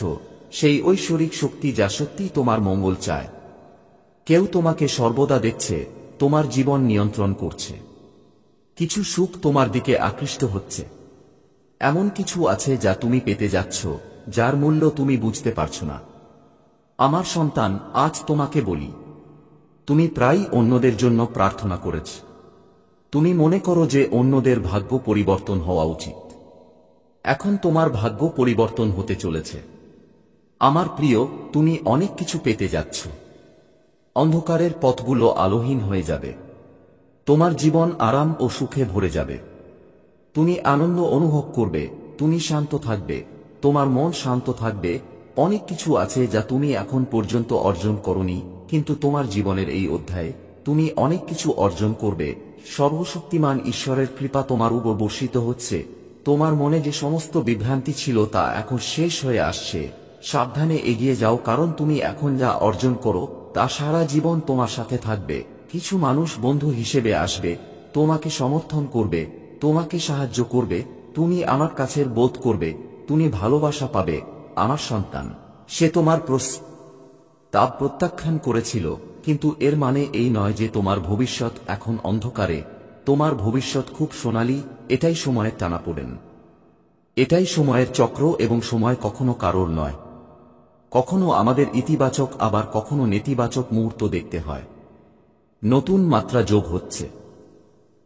সেই ঐশ্বরিক শক্তি যা সত্যিই তোমার মঙ্গল চায়। কেউ তোমাকে সর্বদা দেখছে, তোমার জীবন নিয়ন্ত্রণ করছে। কিছু সুখ তোমার দিকে আকৃষ্ট হচ্ছে। এমন কিছু আছে যা তুমি পেতে যাচ্ছ, যার মূল্য তুমি বুঝতে পারছো না। আমার সন্তান, আজ তোমাকে বলি, তুমি প্রায়ই অন্যদের জন্য প্রার্থনা করেছ। তুমি মনে করো যে অন্যদের ভাগ্য পরিবর্তন হওয়া উচিত। এখন তোমার ভাগ্য পরিবর্তন হতে চলেছে। আমার প্রিয়, তুমি অনেক কিছু পেতে যাচ্ছ। অন্ধকারের পথগুলো আলোহীন হয়ে যাবে। তোমার জীবন আরাম ও সুখে ভরে যাবে। তুমি আনন্দ অনুভব করবে। তুমি শান্ত থাকবে। তোমার মন শান্ত থাকবে। অনেক কিছু আছে যা তুমি এখন পর্যন্ত অর্জন করোনি, কিন্তু তোমার জীবনের এই অধ্যায়ে তুমি অনেক কিছু অর্জন করবে। সর্বশক্তিমান ঈশ্বরের কৃপা তোমার উপর বর্ষিত হচ্ছে। তোমার মনে যে সমস্ত বিভ্রান্তি ছিল তা এখন শেষ হয়ে আসছে। সাবধানে এগিয়ে যাও, কারণ তুমি এখন যা অর্জন করো তা সারা জীবন তোমার সাথে থাকবে। কিছু মানুষ বন্ধু হিসেবে আসবে, তোমাকে সমর্থন করবে, তোমাকে সাহায্য করবে। তুমি আমার কাছের বোধ করবে, তুমি ভালোবাসা পাবে। আমার সন্তান, সে তোমার প্রস্তাব প্রত্যাখ্যান করেছিল, কিন্তু এর মানে এই নয় যে তোমার ভবিষ্যৎ এখন অন্ধকারে। তোমার ভবিষ্যৎ খুব সোনালী। এটাই সময়ের টানাপোড়েন, এটাই সময়ের চক্র, এবং সময় কখনো কারোর নয়। কখনো আমাদের ইতিবাচক আবার কখনো নেতিবাচক মুহূর্ত দেখতে হয়। নতুন মাত্রা যোগ হচ্ছে।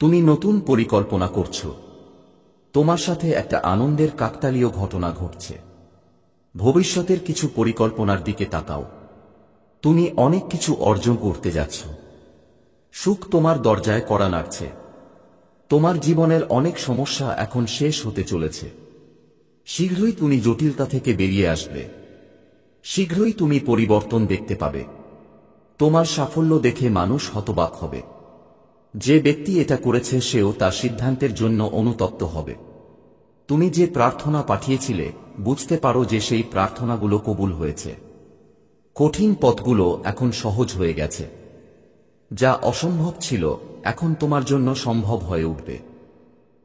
তুমি নতুন পরিকল্পনা করছো। তোমার সাথে একটা আনন্দের কাকতালীয় ঘটনা ঘটছে। ভবিষ্যতের কিছু পরিকল্পনার দিকে তাকাও। তুমি অনেক কিছু অর্জন করতে যাচ্ছ। সুখ তোমার দরজায় কড়া নাড়ছে। তোমার জীবনের অনেক সমস্যা এখন শেষ হতে চলেছে। শীঘ্রই তুমি জটিলতা থেকে বেরিয়ে আসবে। শীঘ্রই তুমি পরিবর্তন দেখতে পাবে। তোমার সাফল্য দেখে মানুষ হতবাক হবে। যে ব্যক্তি এটা করেছে সেও তার সিদ্ধান্তের জন্য অনুতপ্ত হবে। তুমি যে প্রার্থনা পাঠিয়েছিলে, বুঝতে পারো যে সেই প্রার্থনাগুলো কবুল হয়েছে। কঠিন পথগুলো এখন সহজ হয়ে গেছে। যা অসম্ভব ছিল এখন তোমার জন্য সম্ভব হয়ে উঠবে।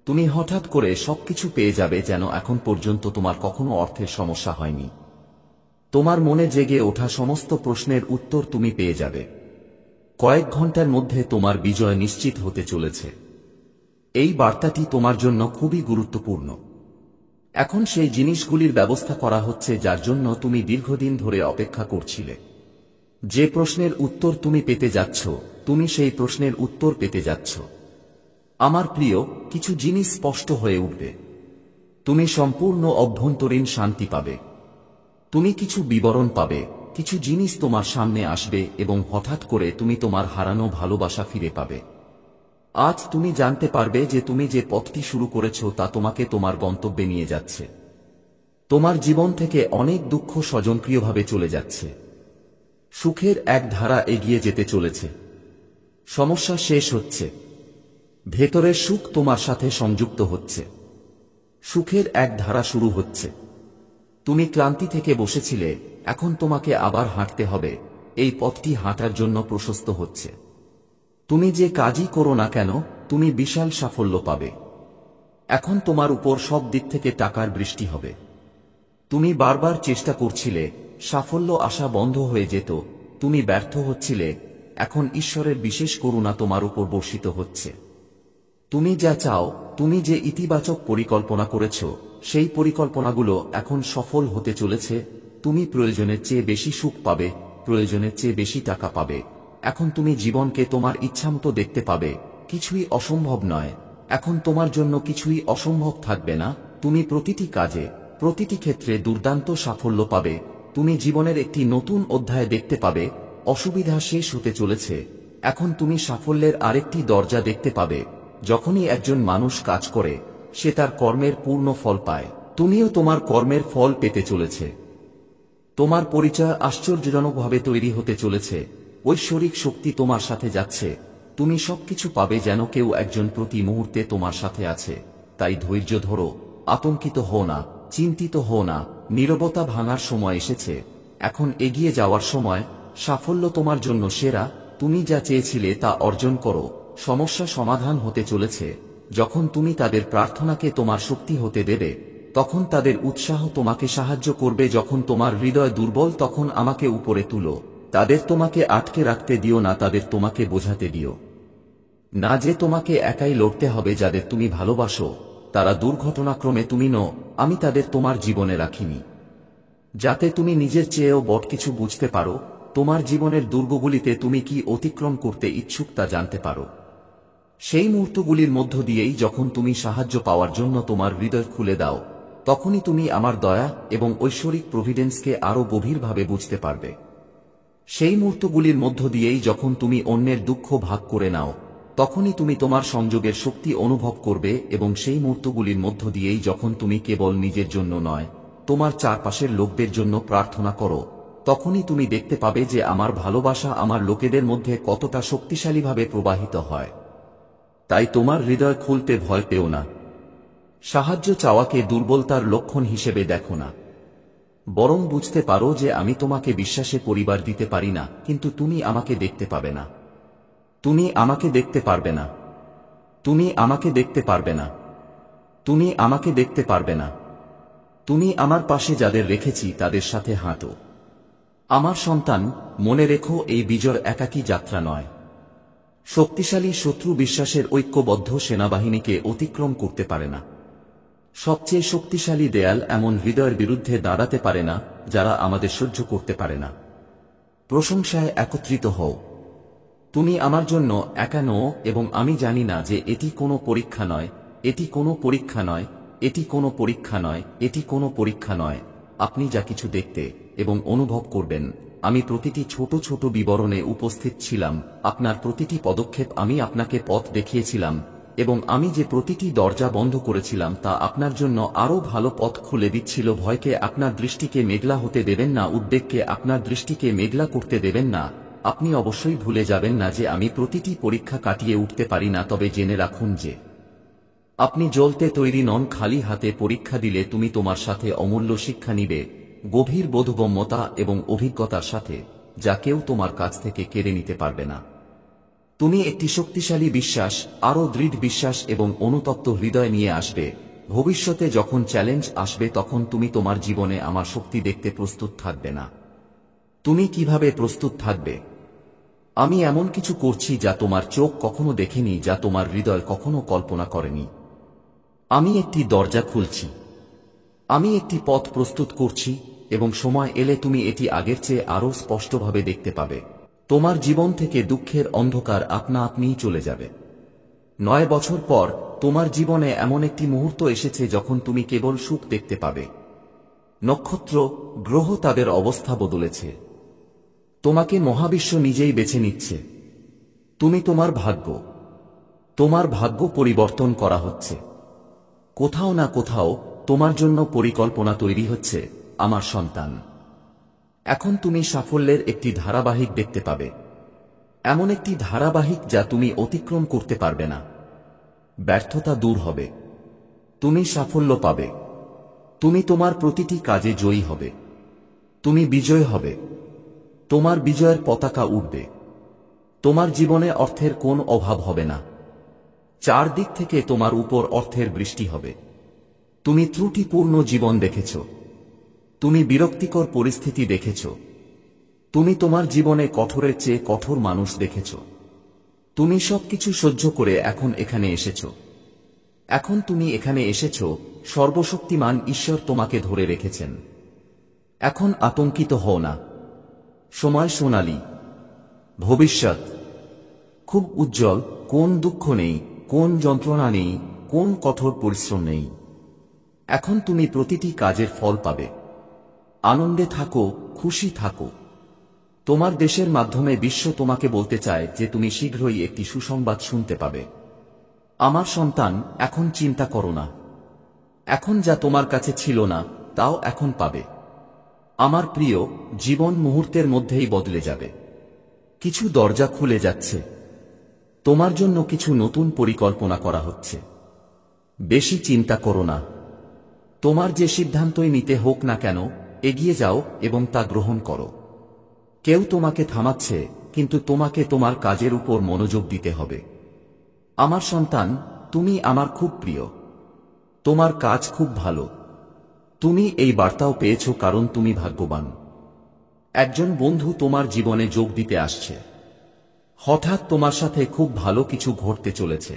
তুমি হঠাৎ করে সবকিছু পেয়ে যাবে, যেন এখন পর্যন্ত তোমার কখনো অর্থের সমস্যা হয়নি। তোমার মনে জেগে ওঠা সমস্ত প্রশ্নের উত্তর তুমি পেয়ে যাবে। কয়েক ঘন্টার মধ্যে তোমার বিজয় নিশ্চিত হতে চলেছে। এই বার্তাটি তোমার জন্য খুবই গুরুত্বপূর্ণ। এখন সেই জিনিসগুলির ব্যবস্থা করা হচ্ছে যার জন্য তুমি দীর্ঘদিন ধরে অপেক্ষা করছিলে। যে প্রশ্নের উত্তর তুমি পেতে যাচ্ছ, তুমি সেই প্রশ্নের উত্তর পেতে যাচ্ছ। আমার প্রিয়, কিছু জিনিস স্পষ্ট হয়ে উঠবে। তুমি সম্পূর্ণ অভ্যন্তরীণ শান্তি পাবে। তুমি কিছু বিবরণ পাবে, কিছু জিনিস তোমার সামনে আসবে এবং হঠাৎ করে তুমি তোমার হারানো ভালোবাসা ফিরে পাবে। আজ তুমি জানতে পারবে যে তুমি যে পথটি শুরু করেছ তা তোমাকে তোমার গন্তব্যে নিয়ে যাচ্ছে। তোমার জীবন থেকে অনেক দুঃখ স্বজনক্রিয়ভাবে চলে যাচ্ছে। সুখের এক ধারা এগিয়ে যেতে চলেছে। সমস্যা শেষ হচ্ছে। ভেতরের সুখ তোমার সাথে সংযুক্ত হচ্ছে। সুখের এক ধারা শুরু হচ্ছে। তুমি ক্লান্তি থেকে বসেছিলে, এখন তোমাকে আবার হাঁটতে হবে। এই পথটি হাঁটার জন্য প্রশস্ত হচ্ছে। তুমি যে কাজই করো না কেন, তুমি বিশাল সাফল্য পাবে। এখন তোমার উপর সব দিক থেকে টাকার বৃষ্টি হবে। তুমি বারবার চেষ্টা করছিলে, সাফল্য আসা বন্ধ হয়ে যেত, তুমি ব্যর্থ হচ্ছিলে। এখন ঈশ্বরের বিশেষ করুণা তোমার উপর বর্ষিত হচ্ছে। তুমি যা চাও, তুমি যে ইতিবাচক পরিকল্পনা করেছ, সেই পরিকল্পনাগুলো এখন সফল হতে চলেছে। তুমি প্রয়োজনের চেয়ে বেশি সুখ পাবে, প্রয়োজনের চেয়ে বেশি টাকা পাবে। এখন তুমি জীবনকে তোমার ইচ্ছামতো দেখতে পাবে। কিছুই অসম্ভব নয়। এখন তোমার জন্য কিছুই অসম্ভব থাকবে না। তুমি প্রতিটি কাজে, প্রতিটি ক্ষেত্রে দুর্দান্ত সাফল্য পাবে। তুমি জীবনের একটি নতুন অধ্যায় দেখতে পাবে। অসুবিধা শেষ হতে চলেছে। এখন তুমি সাফল্যের আরেকটি দরজা দেখতে পাবে। যখনই একজন মানুষ কাজ করে, সে তার কর্মের পূর্ণ ফল পায়। তুমিও তোমার কর্মের ফল পেতে চলেছে। তোমার পরিচয় আশ্চর্যজনকভাবে তৈরি হতে চলেছে। ঐশ্বরিক শক্তি তোমার সাথে যাচ্ছে। তুমি সবকিছু পাবে যেন কেউ একজন প্রতি মুহূর্তে তোমার সাথে আছে। তাই ধৈর্য ধরো, আতঙ্কিত হও না, চিন্তিত হও না। নীরবতা ভাঙার সময় এসেছে। এখন এগিয়ে যাওয়ার সময়। সাফল্য তোমার জন্য সেরা। তুমি যা চেয়েছিলে তা অর্জন করো। সমস্যা সমাধান হতে চলেছে। যখন তুমি তাদের প্রার্থনাকে তোমার শক্তি হতে দেবে, তখন তাদের উৎসাহ তোমাকে সাহায্য করবে। যখন তোমার হৃদয় দুর্বল, তখন আমাকে উপরে তুলো। তাদের তোমাকে আটকে রাখতে দিও না, তাদের তোমাকে বোঝাতে দিও না যে তোমাকে একাই লড়তে হবে। যাদের তুমি ভালোবাসো, তারা দুর্ঘটনাক্রমে তুমি নও। আমি তাদের তোমার জীবনে রাখিনি, যাতে তুমি নিজের চেয়েও বড় কিছু বুঝতে পারো। তোমার জীবনের দুর্গগুলিতে তুমি কি অতিক্রম করতে ইচ্ছুক তা জানতে পারো। সেই মুহূর্তগুলির মধ্য দিয়েই যখন তুমি সাহায্য পাওয়ার জন্য তোমার হৃদয় খুলে দাও, তখনই তুমি আমার দয়া এবং ঐশ্বরিক প্রভিডেন্সকে আরো গভীরভাবে বুঝতে পারবে। সেই মুহূর্তগুলির মধ্য দিয়েই যখন তুমি অন্যের দুঃখ ভাগ করে নাও, তখনই তুমি তোমার সংযোগের শক্তি অনুভব করবে। এবং সেই মুহূর্তগুলির মধ্য দিয়েই যখন তুমি কেবল নিজের জন্য নয়, তোমার চারপাশের লোকদের জন্য প্রার্থনা করো, তখনই তুমি দেখতে পাবে যে আমার ভালোবাসা আমার লোকেদের মধ্যে কতটা শক্তিশালীভাবে প্রবাহিত হয়। তাই তোমার হৃদয় খুলতে ভয় পেও না। সাহায্য চাওয়াকে দুর্বলতার লক্ষণ হিসেবে দেখো না, বরং বুঝতে পারো যে আমি তোমাকে বিশ্বাসে পরিবার দিতে পারি না, কিন্তু তুমি আমাকে দেখতে পাবে না। তুমি আমাকে দেখতে পারবে না। তুমি আমাকে দেখতে পারবে না। তুমি আমাকে দেখতে পারবে না। তুমি আমার পাশে যাদের রেখেছি তাদের সাথে হাঁটো। আমার সন্তান, মনে রেখো, এই বিজয় একাকী যাত্রা নয়। শক্তিশালী শত্রু বিশ্বাসের ঐক্যবদ্ধ সেনাবাহিনীকে অতিক্রম করতে পারে না। সবচেয়ে শক্তিশালী দেয়াল এমন হৃদয়ের বিরুদ্ধে দাঁড়াতে পারে না যারা আমাদের সহ্য করতে পারে না। প্রশংসায় একত্রিত হও। তুমি আমার জন্য একা নও এবং আমি জানি না যে এটি কোনো পরীক্ষা নয়, এটি কোনো পরীক্ষা নয়, এটি কোনো পরীক্ষা নয়, এটি কোনো পরীক্ষা নয়। আপনি যা কিছু দেখতে এবং অনুভব করবেন, আমি প্রতিটি ছোট ছোট বিবরণে উপস্থিত ছিলাম। আপনার প্রতিটি পদক্ষেপ আমি আপনাকে পথ দেখিয়েছিলাম, এবং আমি যে প্রতিটি দরজা বন্ধ করেছিলাম তা আপনার জন্য আরও ভালো পথ খুলে দিচ্ছিল। ভয়কে আপনার দৃষ্টিকে মেঘলা হতে দেবেন না, উদ্বেগকে আপনার দৃষ্টিকে মেঘলা করতে দেবেন না। আপনি অবশ্যই ভুলে যাবেন না যে আমি প্রতিটি পরীক্ষা কাটিয়ে উঠতে পারি না, তবে জেনে রাখুন যে আপনি জ্বলতে তৈরি নন। খালি হাতে পরীক্ষা দিলে তুমি তোমার সাথে অমূল্য শিক্ষা নিবে, গভীর বোধগম্যতা এবং অভিজ্ঞতার সাথে, যা কেউ তোমার কাছ থেকে কেড়ে নিতে পারবে না। তুমি একটি শক্তিশালী বিশ্বাস, আরও দৃঢ় বিশ্বাস এবং অনুতপ্ত হৃদয় নিয়ে আসবে। ভবিষ্যতে যখন চ্যালেঞ্জ আসবে তখন তুমি তোমার জীবনে আমার শক্তি দেখতে প্রস্তুত থাকবে না। তুমি কিভাবে প্রস্তুত থাকবে? আমি এমন কিছু করছি যা তোমার চোখ কখনো দেখেনি, যা তোমার হৃদয় কখনো কল্পনা করেনি। আমি একটি দরজা খুলছি, আমি একটি পথ প্রস্তুত করছি, এবং সময় এলে তুমি এটি আগের চেয়ে আরও স্পষ্টভাবে দেখতে পাবে। তোমার জীবন থেকে দুঃখের অন্ধকার আপনা আপনিই চলে যাবে। 9 বছর পর তোমার জীবনে এমন একটি মুহূর্ত এসেছে যখন তুমি কেবল সুখ দেখতে পাবে। নক্ষত্র, গ্রহ তাদের অবস্থা বদলেছে। তোমাকে মহাবিশ্ব নিজেই বেছে নিচ্ছে। তুমি তোমার ভাগ্য পরিবর্তন করা হচ্ছে। কোথাও না কোথাও তোমার জন্য পরিকল্পনা তৈরি হচ্ছে, আমার সন্তান। এখন তুমি সাফল্যের একটি ধারাবাহিক দেখতে পাবে, এমন একটি ধারাবাহিক যা তুমি অতিক্রম করতে পারবে না। ব্যর্থতা দূর হবে, তুমি সাফল্য পাবে। তুমি তোমার প্রতিটি কাজে জয়ী হবে। তুমি বিজয় হবে। তোমার বিজয়ের পতাকা উঠবে। তোমার জীবনে অর্থের কোনো অভাব হবে না। চারদিক থেকে তোমার উপর অর্থের বৃষ্টি হবে। তুমি ত্রুটিপূর্ণ জীবন দেখেছ, তুমি বিরক্তিকর পরিস্থিতি দেখেছ, তুমি তোমার জীবনে কঠোরের চেয়ে কঠোর মানুষ দেখেছ। তুমি সবকিছু সহ্য করে এখন এখানে এসেছ। এখন তুমি এখানে এসেছ, সর্বশক্তিমান ঈশ্বর তোমাকে ধরে রেখেছেন। এখন আতঙ্কিত হও না। সময় সোনালী, ভবিষ্যৎ খুব উজ্জ্বল। কোন দুঃখ নেই, কোন যন্ত্রণা নেই, কোন কঠোর পরিশ্রম নেই। এখন তুমি প্রতিটি কাজের ফল পাবে। আনন্দে থাকো, খুশি থাকো। তোমার দেশের মাধ্যমে বিশ্ব তোমাকে বলতে চায় যে তুমি শীঘ্রই একটি সুসংবাদ শুনতে পাবে। আমার সন্তান, এখন চিন্তা করো না। এখন যা তোমার কাছে ছিল না, তাও এখন পাবে। আমার প্রিয়, জীবন মুহূর্তের মধ্যেই বদলে যাবে। কিছু দরজা খুলে যাচ্ছে। তোমার জন্য কিছু নতুন পরিকল্পনা করা হচ্ছে। বেশি চিন্তা করো না। তোমার যে সিদ্ধান্তই নিতে হোক না কেন, এগিয়ে যাও এবং তা গ্রহণ করো। কেউ তোমাকে থামাচ্ছে, কিন্তু তোমাকে তোমার কাজের উপর মনোযোগ দিতে হবে। আমার সন্তান, তুমি আমার খুব প্রিয়। তোমার কাজ খুব ভালো। তুমি এই বার্তাও পেয়েছ কারণ তুমি ভাগ্যবান। একজন বন্ধু তোমার জীবনে যোগ দিতে আসছে। হঠাৎ তোমার সাথে খুব ভালো কিছু ঘটতে চলেছে।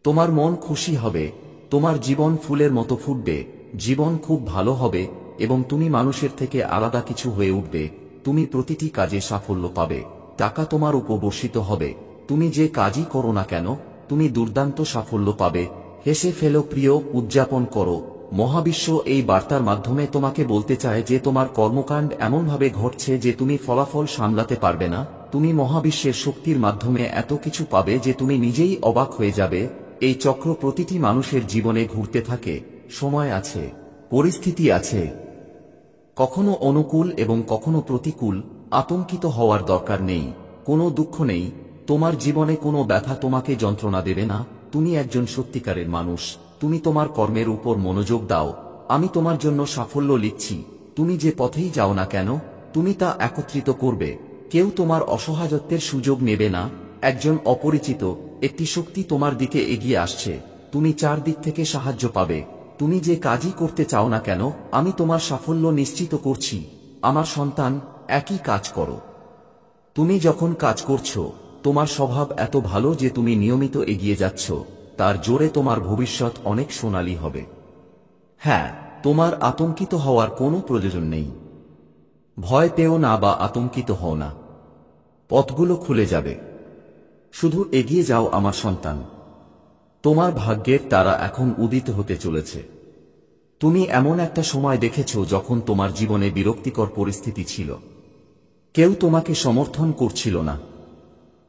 তোমার মন খুশি হবে, তোমার জীবন ফুলের মতো ফুটবে, জীবন খুব ভালো হবে এবং তুমি মানুষের থেকে আলাদা কিছু হয়ে উঠবে। তুমি প্রতিটি কাজে সাফল্য পাবে, টাকা তোমার উপর বর্ষিত হবে। তুমি যে কাজই করো না কেন, তুমি দুর্দান্ত সাফল্য পাবে। হেসে ফেলো প্রিয়, উদযাপন করো। মহাবিশ্ব এই বার্তার মাধ্যমে তোমাকে বলতে চায় যে তোমার কর্মকাণ্ড এমনভাবে ঘটছে যে তুমি ফলাফল সামলাতে পারবে না। তুমি মহাবিশ্বের শক্তির মাধ্যমে এত কিছু পাবে যে তুমি নিজেই অবাক হয়ে যাবে। এই চক্র প্রতিটি মানুষের জীবনে ঘুরতে থাকে। সময় আছে, পরিস্থিতি আছে, কখনো অনুকূল এবং কখনো প্রতিকূল। আতঙ্কিত হওয়ার দরকার নেই, কোনো দুঃখ নেই। তোমার জীবনে কোনো ব্যথা তোমাকে যন্ত্রণা দেবে না। তুমি একজন সত্যিকারের মানুষ। তুমি তোমার কর্মের উপর মনোযোগ দাও। আমি তোমার জন্য সাফল্য লিখছি। তুমি যে পথেই যাও না কেন, তুমি তা একত্রিত করবে। কেউ তোমার অসহায়ত্বের সুযোগ নেবে না। একজন অপরিচিত একটি শক্তি তোমার দিকে এগিয়ে আসছে। তুমি চারদিক থেকে সাহায্য পাবে। তুমি যে কাজই করতে চাও না কেন, আমি তোমার সাফল্য নিশ্চিত করছি। আমার সন্তান, একই কাজ করো। তুমি যখন কাজ করছো, তোমার স্বভাব এত ভালো যে তুমি নিয়মিত এগিয়ে যাচ্ছ। তার জোরে তোমার ভবিষ্যৎ অনেক সোনালী হবে। হ্যাঁ, তোমার আতঙ্কিত হওয়ার কোনো প্রয়োজন নেই। ভয় পেও না বা আতঙ্কিত হও না। পথগুলো খুলে যাবে। শুধু এগিয়ে যাও আমার সন্তান। তোমার ভাগ্যের তারা এখন উদিত হতে চলেছে। তুমি এমন একটা সময় দেখেছ যখন তোমার জীবনে বিরক্তিকর পরিস্থিতি ছিল। কেউ তোমাকে সমর্থন করছিল না,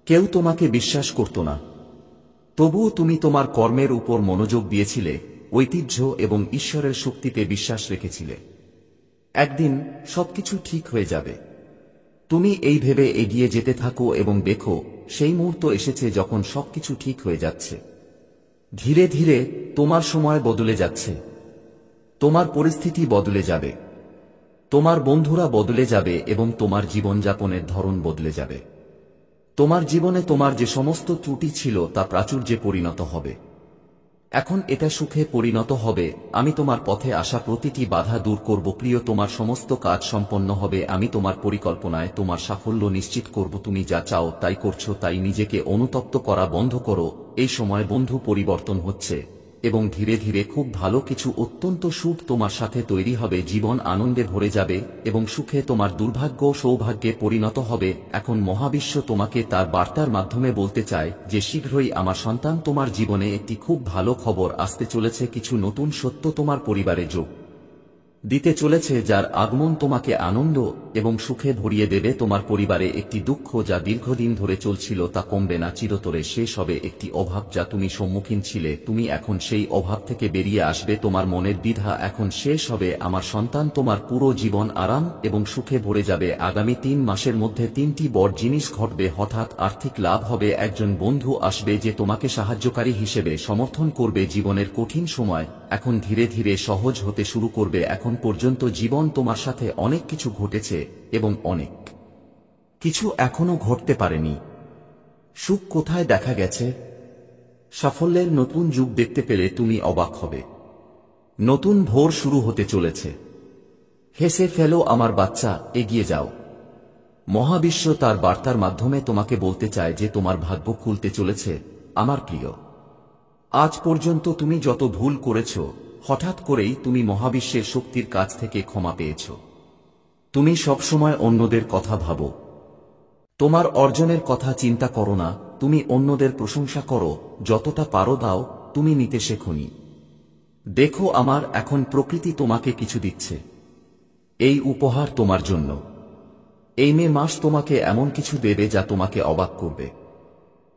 কেউ তোমাকে বিশ্বাস করত না। তবুও তুমি তোমার কর্মের উপর মনোযোগ দিয়েছিলে, ঐতিহ্য এবং ঈশ্বরের শক্তিতে বিশ্বাস রেখেছিলে। একদিন সবকিছু ঠিক হয়ে যাবে। তুমি এই ভেবে এগিয়ে যেতে থাকো এবং দেখো, সেই মুহূর্ত এসেছে যখন সবকিছু ঠিক হয়ে যাচ্ছে। ধীরে ধীরে তোমার সময় বদলে যাচ্ছে। তোমার পরিস্থিতি বদলে যাবে। তোমার বন্ধুরা বদলে যাবে এবং তোমার জীবনযাপনের ধরন বদলে যাবে। তোমার জীবনে তোমার যে সমস্ত ত্রুটি ছিল তা প্রাচুর্যে পরিণত হবে। এখন এটা সুখে পরিণত হবে। আমি তোমার পথে আসা প্রতিটি বাধা দূর করব প্রিয়, তোমার সমস্ত কাজ সম্পন্ন হবে। আমি তোমার পরিকল্পনায় তোমার সাফল্য নিশ্চিত করব। তুমি যা চাও তাই করছো, তাই নিজেকে অনুতপ্ত করা বন্ধ করো। এই সময় বন্ধু পরিবর্তন হচ্ছে এবং ধীরে ধীরে খুব ভালো কিছু অত্যন্ত সুখ তোমার সাথে তৈরি হবে। জীবন আনন্দে ভরে যাবে এবং সুখে তোমার দুর্ভাগ্য সৌভাগ্যে পরিণত হবে। এখন মহাবিশ্ব তোমাকে তার বার্তার মাধ্যমে বলতে চায় যে শীঘ্রই আমার সন্তান, তোমার জীবনে একটি খুব ভালো খবর আসতে চলেছে। কিছু নতুন সত্য তোমার পরিবারে যোগ দিতে চলেছে, যার আগমন তোমাকে আনন্দ এবং সুখে ভরিয়ে দেবে। তোমার পরিবারে একটি দুঃখ যা দীর্ঘদিন ধরে চলছিল তা কমবে না, চিরতরে শেষ হবে। একটি অভাব যা তুমি সম্মুখীন ছিলে, তুমি এখন সেই অভাব থেকে বেরিয়ে আসবে। তোমার মনের দ্বিধা এখন শেষ হবে। আমার সন্তান, তোমার পুরো জীবন আরাম এবং সুখে ভরে যাবে। আগামী 3 মাসের মধ্যে 3টি বড় জিনিস ঘটবে। হঠাৎ আর্থিক লাভ হবে। একজন বন্ধু আসবে যে তোমাকে সাহায্যকারী হিসেবে সমর্থন করবে। জীবনের কঠিন সময় এখন ধীরে ধীরে সহজ হতে শুরু করবে। এখন পর্যন্ত জীবন তোমার সাথে অনেক কিছু ঘটেছে এবং অনেক কিছু এখনো ঘটতে পারেনি। সুখ কোথায় দেখা গেছে? সাফল্যের নতুন যুগ দেখতে পেলে তুমি অবাক হবে। নতুন ভোর শুরু হতে চলেছে। হেসে ফেলো আমার বাচ্চা, এগিয়ে যাও। মহাবিশ্ব তার বার্তার মাধ্যমে তোমাকে বলতে চায় যে তোমার ভাগ্য খুলতে চলেছে। আমার প্রিয়, আজ পর্যন্ত তুমি যত ভুল করেছ, হঠাৎ করেই তুমি মহাবিশ্বের শক্তির কাছ থেকে ক্ষমা পেয়েছ। তুমি সবসময় অন্যদের কথা ভাবো, তোমার অর্জনের কথা চিন্তা করো না। তুমি অন্যদের প্রশংসা করো, যতটা পারো দাও। তুমি নিতে শেখোনি। দেখো আমার এখন প্রকৃতি তোমাকে কিছু দিচ্ছে। এই উপহার তোমার জন্য। এই মে মাস তোমাকে এমন কিছু দেবে যা তোমাকে অবাক করবে।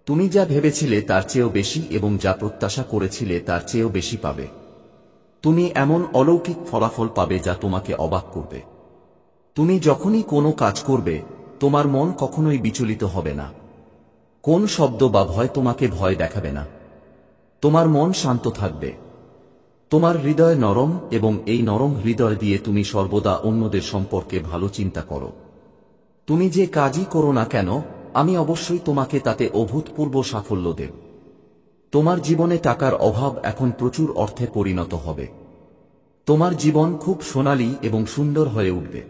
তুমি যা ভেবেছিলে তার চেয়েও বেশি এবং যা প্রত্যাশা করেছিলে তার চেয়েও বেশি পাবে। তুমি এমন অলৌকিক ফলাফল পাবে যা তোমাকে অবাক করবে। তুমি যখনই কোনো কাজ করবে, তোমার মন কখনোই বিচলিত হবে না। কোন শব্দ বা ভয় তোমাকে ভয় দেখাবে না। তোমার মন শান্ত থাকবে। তোমার হৃদয় নরম এবং এই নরম হৃদয় দিয়ে তুমি সর্বদা অন্যদের সম্পর্কে ভালো চিন্তা করো। তুমি যে কাজই করো না কেন, আমি অবশ্যই তোমাকে তাতে অভূতপূর্ব সাফল্য দেব। তোমার জীবনে টাকার অভাব এখন প্রচুর অর্থে পরিণত হবে। তোমার জীবন খুব সোনালী এবং সুন্দর হয়ে উঠবে।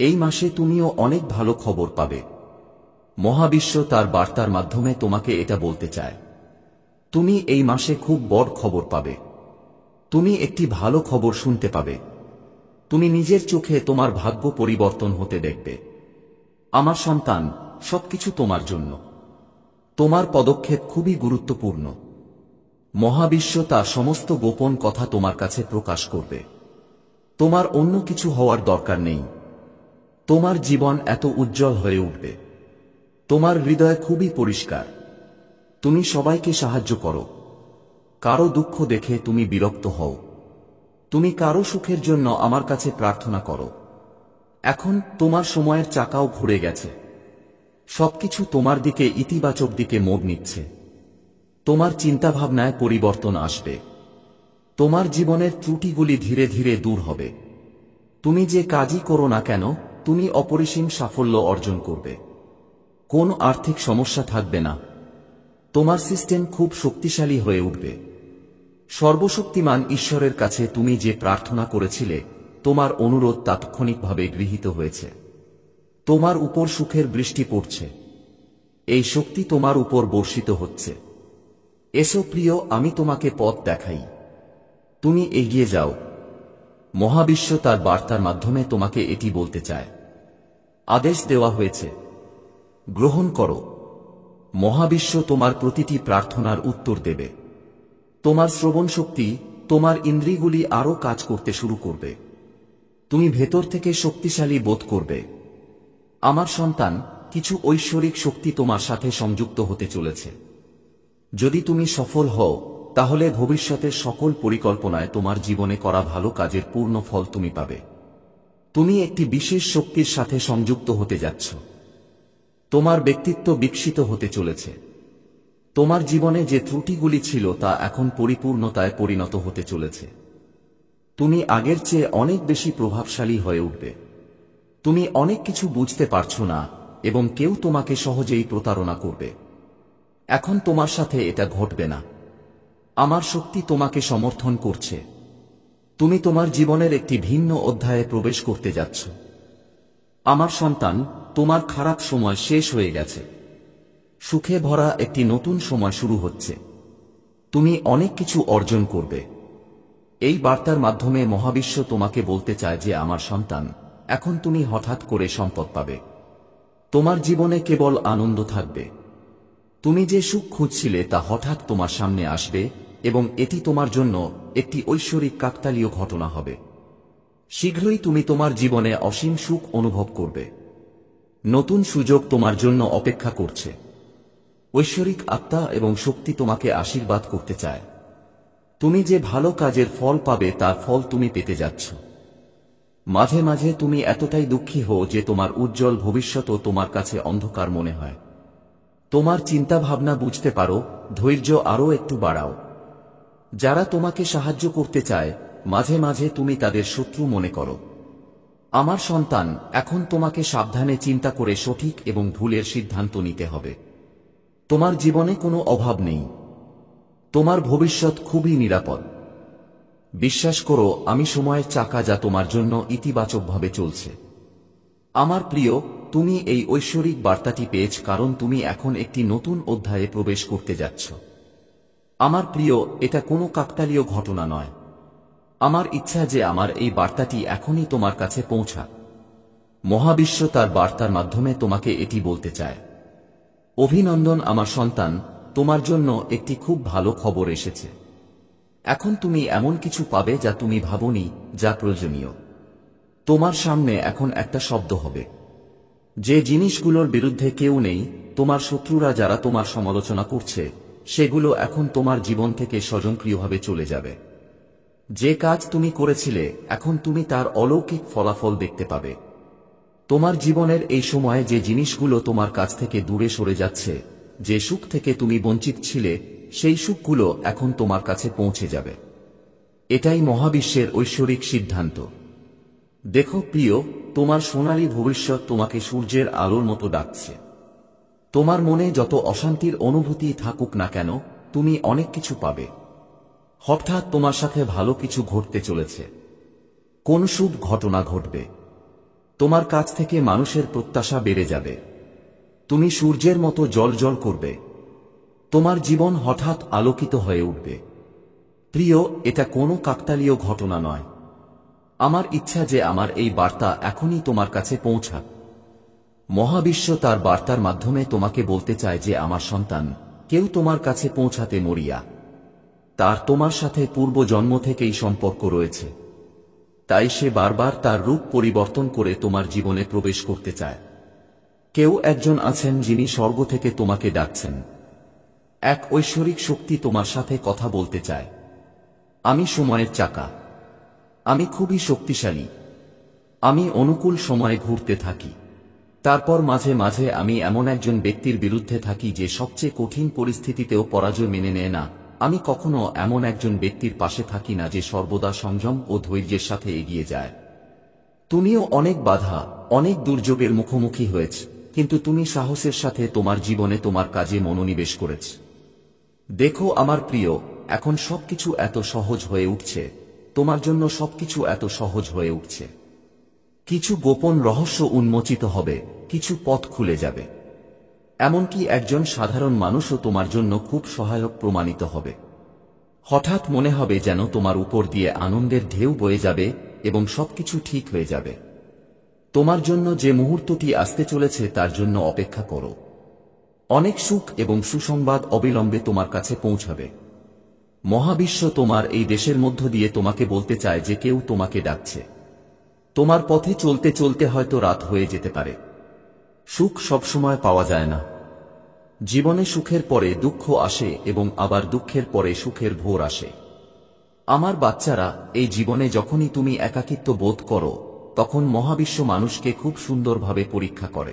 এই মাসে তুমিও অনেক ভালো খবর পাবে। মহাবিশ্ব তার বার্তার মাধ্যমে তোমাকে এটা বলতে চায়। তুমি এই মাসে খুব বড় খবর পাবে। তুমি একটি ভালো খবর শুনতে পাবে। তুমি নিজের চোখে তোমার ভাগ্য পরিবর্তন হতে দেখবে। আমার সন্তান, সবকিছু তোমার জন্য। তোমার পদক্ষেপ খুবই গুরুত্বপূর্ণ। মহাবিশ্ব তার সমস্ত গোপন কথা তোমার কাছে প্রকাশ করবে। তোমার অন্য কিছু হওয়ার দরকার নেই। তোমার জীবন এত উজ্জ্বল হয়ে উঠবে। তোমার হৃদয় খুবই পরিষ্কার। তুমি সবাইকে সাহায্য করো। কারো দুঃখ দেখে তুমি বিরক্ত হও। তুমি কারো সুখের জন্য আমার কাছে প্রার্থনা করো। এখন তোমার সময়ের চাকাও ঘুরে গেছে। সবকিছু তোমার দিকে ইতিবাচক দিকে মোড় নিচ্ছে। তোমার চিন্তাভাবনায় পরিবর্তন আসবে। তোমার জীবনের ত্রুটিগুলি ধীরে ধীরে দূর হবে। তুমি যে কাজই করো না কেন, তুমি অপরিসীম সাফল্য অর্জন করবে। কোন আর্থিক সমস্যা থাকবে না। তোমার সিস্টেম খুব শক্তিশালী হয়ে উঠবে। সর্বশক্তিমান ঈশ্বরের কাছে তুমি যে প্রার্থনা করেছিলে, তোমার অনুরোধ তাৎক্ষণিকভাবে গৃহীত হয়েছে। তোমার উপর সুখের বৃষ্টি পড়ছে। এই শক্তি তোমার উপর বর্ষিত হচ্ছে। এসো প্রিয়, আমি তোমাকে পথ দেখাই। তুমি এগিয়ে যাও। মহাবিশ্ব তার বার্তার মাধ্যমে তোমাকে এটি বলতে চায়। আদেশ দেওয়া হয়েছে, গ্রহণ করো। মহাবিশ্ব তোমার প্রতিটি প্রার্থনার উত্তর দেবে। তোমার শ্রবণ শক্তি, তোমার ইন্দ্রিয়গুলি আরও কাজ করতে শুরু করবে। তুমি ভেতর থেকে শক্তিশালী বোধ করবে। আমার সন্তান, কিছু ঐশ্বরিক শক্তি তোমার সাথে সংযুক্ত হতে চলেছে। যদি তুমি সফল হও, তাহলে ভবিষ্যতের সকল পরিকল্পনায় তোমার জীবনে করা ভালো কাজের পূর্ণ ফল তুমি পাবে। তুমি একটি বিশেষ শক্তির সাথে সংযুক্ত হতে যাচ্ছ। তোমার ব্যক্তিত্ব বিকশিত হতে চলেছে। তোমার জীবনে যে ত্রুটিগুলি ছিল তা এখন পরিপূর্ণতায় পরিণত হতে চলেছে। তুমি আগের চেয়ে অনেক বেশি প্রভাবশালী হয়ে উঠবে। তুমি অনেক কিছু বুঝতে পারছো না, এবং কেউ তোমাকে সহজেই প্রতারণা করবে। এখন তোমার সাথে এটা ঘটবে না। আমার শক্তি তোমাকে সমর্থন করছে। তুমি তোমার জীবনের একটি ভিন্ন অধ্যায়ে প্রবেশ করতে যাচ্ছ। আমার সন্তান, তোমার খারাপ সময় শেষ হয়ে গেছে। সুখে ভরা একটি নতুন সময় শুরু হচ্ছে। তুমি অনেক কিছু অর্জন করবে। এই বার্তার মাধ্যমে মহাবিশ্ব তোমাকে বলতে চায় যে আমার সন্তান, এখন তুমি হঠাৎ করে সম্পদ পাবে। তোমার জীবনে কেবল আনন্দ থাকবে। তুমি যে সুখ খুঁজছিলে তা হঠাৎ তোমার সামনে আসবে এবং এটি তোমার জন্য একটি ঐশ্বরিক কাকতালীয় ঘটনা হবে। শীঘ্রই তুমি তোমার জীবনে অসীম সুখ অনুভব করবে। নতুন সুযোগ তোমার জন্য অপেক্ষা করছে। ঐশ্বরিক আত্মা এবং শক্তি তোমাকে আশীর্বাদ করতে চায়। তুমি যে ভালো কাজের ফল পাবে তার ফল তুমি পেতে যাচ্ছ। মাঝে মাঝে তুমি এতটাই দুঃখী হও যে তোমার উজ্জ্বল ভবিষ্যৎও তোমার কাছে অন্ধকার মনে হয়। তোমার চিন্তা ভাবনা বুঝতে পারো, ধৈর্য আরও একটু বাড়াও। যারা তোমাকে সাহায্য করতে চায়, মাঝে মাঝে তুমি তাদের শত্রু মনে করো। আমার সন্তান, এখন তোমাকে সাবধানে চিন্তা করে সঠিক এবং ভুলের সিদ্ধান্ত নিতে হবে। তোমার জীবনে কোনো অভাব নেই। তোমার ভবিষ্যৎ খুবই নিরাপদ। বিশ্বাস করো, আমি সময়ের চাকা যা তোমার জন্য ইতিবাচকভাবে চলছে। আমার প্রিয়, তুমি এই ঐশ্বরিক বার্তাটি পেয়েছ কারণ তুমি এখন একটি নতুন অধ্যায়ে প্রবেশ করতে যাচ্ছ। আমার প্রিয়, এটা কোনো কাকতালীয় ঘটনা নয়। আমার ইচ্ছা যে আমার এই বার্তাটি এখনই তোমার কাছে পৌঁছাক। মহাবিশ্ব তার বার্তার মাধ্যমে তোমাকে এটি বলতে চায়। অভিনন্দন আমার সন্তান, তোমার জন্য একটি খুব ভালো খবর এসেছে। এখন তুমি এমন কিছু পাবে যা তুমি ভাবনি, যা প্রয়োজনীয়। তোমার সামনে এখন একটা শব্দ হবে। যে জিনিসগুলোর বিরুদ্ধে কেউ নেই, তোমার শত্রুরা যারা তোমার সমালোচনা করছে, সেগুলো এখন তোমার জীবন থেকে স্বয়ংক্রিয়ভাবে চলে যাবে। যে কাজ তুমি করেছিলে, এখন তুমি তার অলৌকিক ফলাফল দেখতে পাবে। তোমার জীবনের এই সময়ে যে জিনিসগুলো তোমার কাছ থেকে দূরে সরে যাচ্ছে, যে সুখ থেকে তুমি বঞ্চিত ছিলে, সেই সুখগুলো এখন তোমার কাছে পৌঁছে যাবে। এটাই মহাবিশ্বের ঐশ্বরিক সিদ্ধান্ত। দেখো প্রিয়, তোমার সোনালী ভবিষ্যৎ তোমাকে সূর্যের আলোর মতো ডাকছে। তোমার মনে যত অশান্তির অনুভূতি থাকুক না কেন, তুমি অনেক কিছু পাবে। হঠাৎ তোমার সাথে ভালো কিছু ঘটতে চলেছে। কোন শুভ ঘটনা ঘটবে। তোমার কাছ থেকে মানুষের প্রত্যাশা বেড়ে যাবে। তুমি সূর্যের মতো জ্বলজ্বল করবে। তোমার জীবন হঠাৎ আলোকিত হয়ে উঠবে। প্রিয়, এটা কোনো কাকতালীয় ঘটনা নয়। আমার ইচ্ছা যে আমার এই বার্তা এখনই তোমার কাছে পৌঁছাক। মহাবিশ্ব তার বার্তার মাধ্যমে তোমাকে বলতে চায় যে আমার সন্তান, কেউ তোমার কাছে পৌঁছাতে মরিয়া। তার তোমার সাথে পূর্ব জন্ম থেকেই সম্পর্ক রয়েছে। তাই সে বারবার তার রূপ পরিবর্তন করে তোমার জীবনে প্রবেশ করতে চায়। কেউ একজন আছেন যিনি স্বর্গ থেকে তোমাকে ডাকছেন। এক ঐশ্বরিক শক্তি তোমার সাথে কথা বলতে চায়। আমি সময়ের চাকা। আমি খুবই শক্তিশালী। আমি অনুকূল সময়ে ঘুরতে থাকি। তারপর মাঝে মাঝে আমি এমন একজন ব্যক্তির বিরুদ্ধে থাকি যে সবচেয়ে কঠিন পরিস্থিতিতেও পরাজয় মেনে নেয় না। আমি কখনো এমন একজন ব্যক্তির পাশে থাকি না যে সর্বদা সংযম ও ধৈর্যের সাথে এগিয়ে যায়। তুমিও অনেক বাধা, অনেক দুর্যোগের মুখোমুখি হয়েছ, কিন্তু তুমি সাহসের সাথে তোমার জীবনে তোমার কাজে মনোনিবেশ করেছ। দেখো আমার প্রিয়, এখন সবকিছু এত সহজ হয়ে উঠছে। তোমার জন্য সবকিছু এত সহজ হয়ে উঠছে। কিছু গোপন রহস্য উন্মোচিত হবে, কিছু পথ খুলে যাবে। এমনকি একজন সাধারণ মানুষও তোমার জন্য খুব সহায়ক প্রমাণিত হবে। হঠাৎ মনে হবে যেন তোমার উপর দিয়ে আনন্দের ঢেউ বয়ে যাবে এবং সবকিছু ঠিক হয়ে যাবে। তোমার জন্য যে মুহূর্তটি আসতে চলেছে তার জন্য অপেক্ষা করো। অনেক সুখ এবং সুসংবাদ অবিলম্বে তোমার কাছে পৌঁছাবে। মহাবিশ্ব তোমার এই দেশের মধ্য দিয়ে তোমাকে বলতে চায় যে কেউ তোমাকে ডাকছে। তোমার পথে চলতে চলতে হয়তো রাত হয়ে যেতে পারে। সুখ সবসময় পাওয়া যায় না। জীবনে সুখের পরে দুঃখ আসে এবং আবার দুঃখের পরে সুখের ভোর আসে। আমার বাচ্চারা, এই জীবনে যখনই তুমি একাকিত্ব বোধ করো, তখন মহাবিশ্ব মানুষকে খুব সুন্দরভাবে পরীক্ষা করে।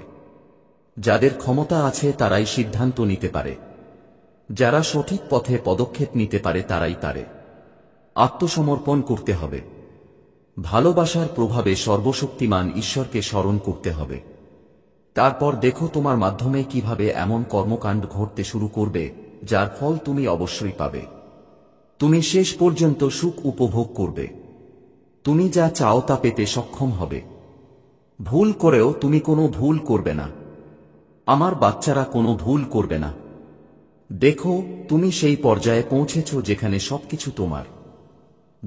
যাদের ক্ষমতা আছে তারাই সিদ্ধান্ত নিতে পারে। যারা সঠিক পথে পদক্ষেপ নিতে পারে তারাই পারে। আত্মসমর্পণ করতে হবে। ভালোবাসার প্রভাবে সর্বশক্তিমান ঈশ্বরকে স্মরণ করতে হবে। তারপর দেখো তোমার মাধ্যমে কিভাবে এমন কর্মকাণ্ড ঘটতে শুরু করবে যার ফল তুমি অবশ্যই পাবে। তুমি শেষ পর্যন্ত সুখ উপভোগ করবে। তুমি যা চাও তা পেতে সক্ষম হবে। ভুল করেও তুমি কোনো ভুল করবে না। আমার বাচ্চারা কোনো ভুল করবে না। দেখো, তুমি সেই পর্যায়ে পৌঁছেছ যেখানে সবকিছু তোমার।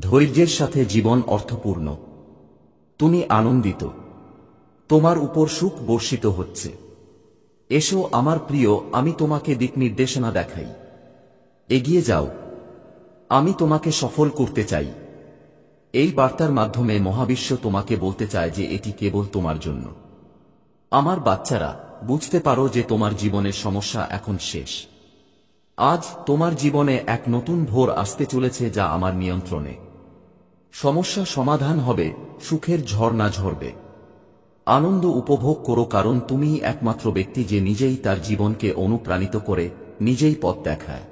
ধৈর্যের সাথে জীবন অর্থপূর্ণ। তুমি আনন্দিত। তোমার উপর সুখ বর্ষিত হচ্ছে। এসো আমার প্রিয়, আমি তোমাকে দিক নির্দেশনা দেখাই। এগিয়ে যাও। আমি তোমাকে সফল করতে চাই। এই বার্তার মাধ্যমে মহাবিশ্ব তোমাকে বলতে চায় যে এটি কেবল তোমার জন্য। আমার বাচ্চারা, বুঝতে পারো যে তোমার জীবনের সমস্যা এখন শেষ। আজ তোমার জীবনে এক নতুন ভোর আসতে চলেছে যা আমার নিয়ন্ত্রণে। সমস্যা সমাধান হবে, সুখের ঝর্ণা ঝরবে। আনন্দ উপভোগ করো, কারণ তুমিই একমাত্র ব্যক্তি যে নিজেই তার জীবনকে অনুপ্রাণিত করে, নিজেই পথ দেখায়।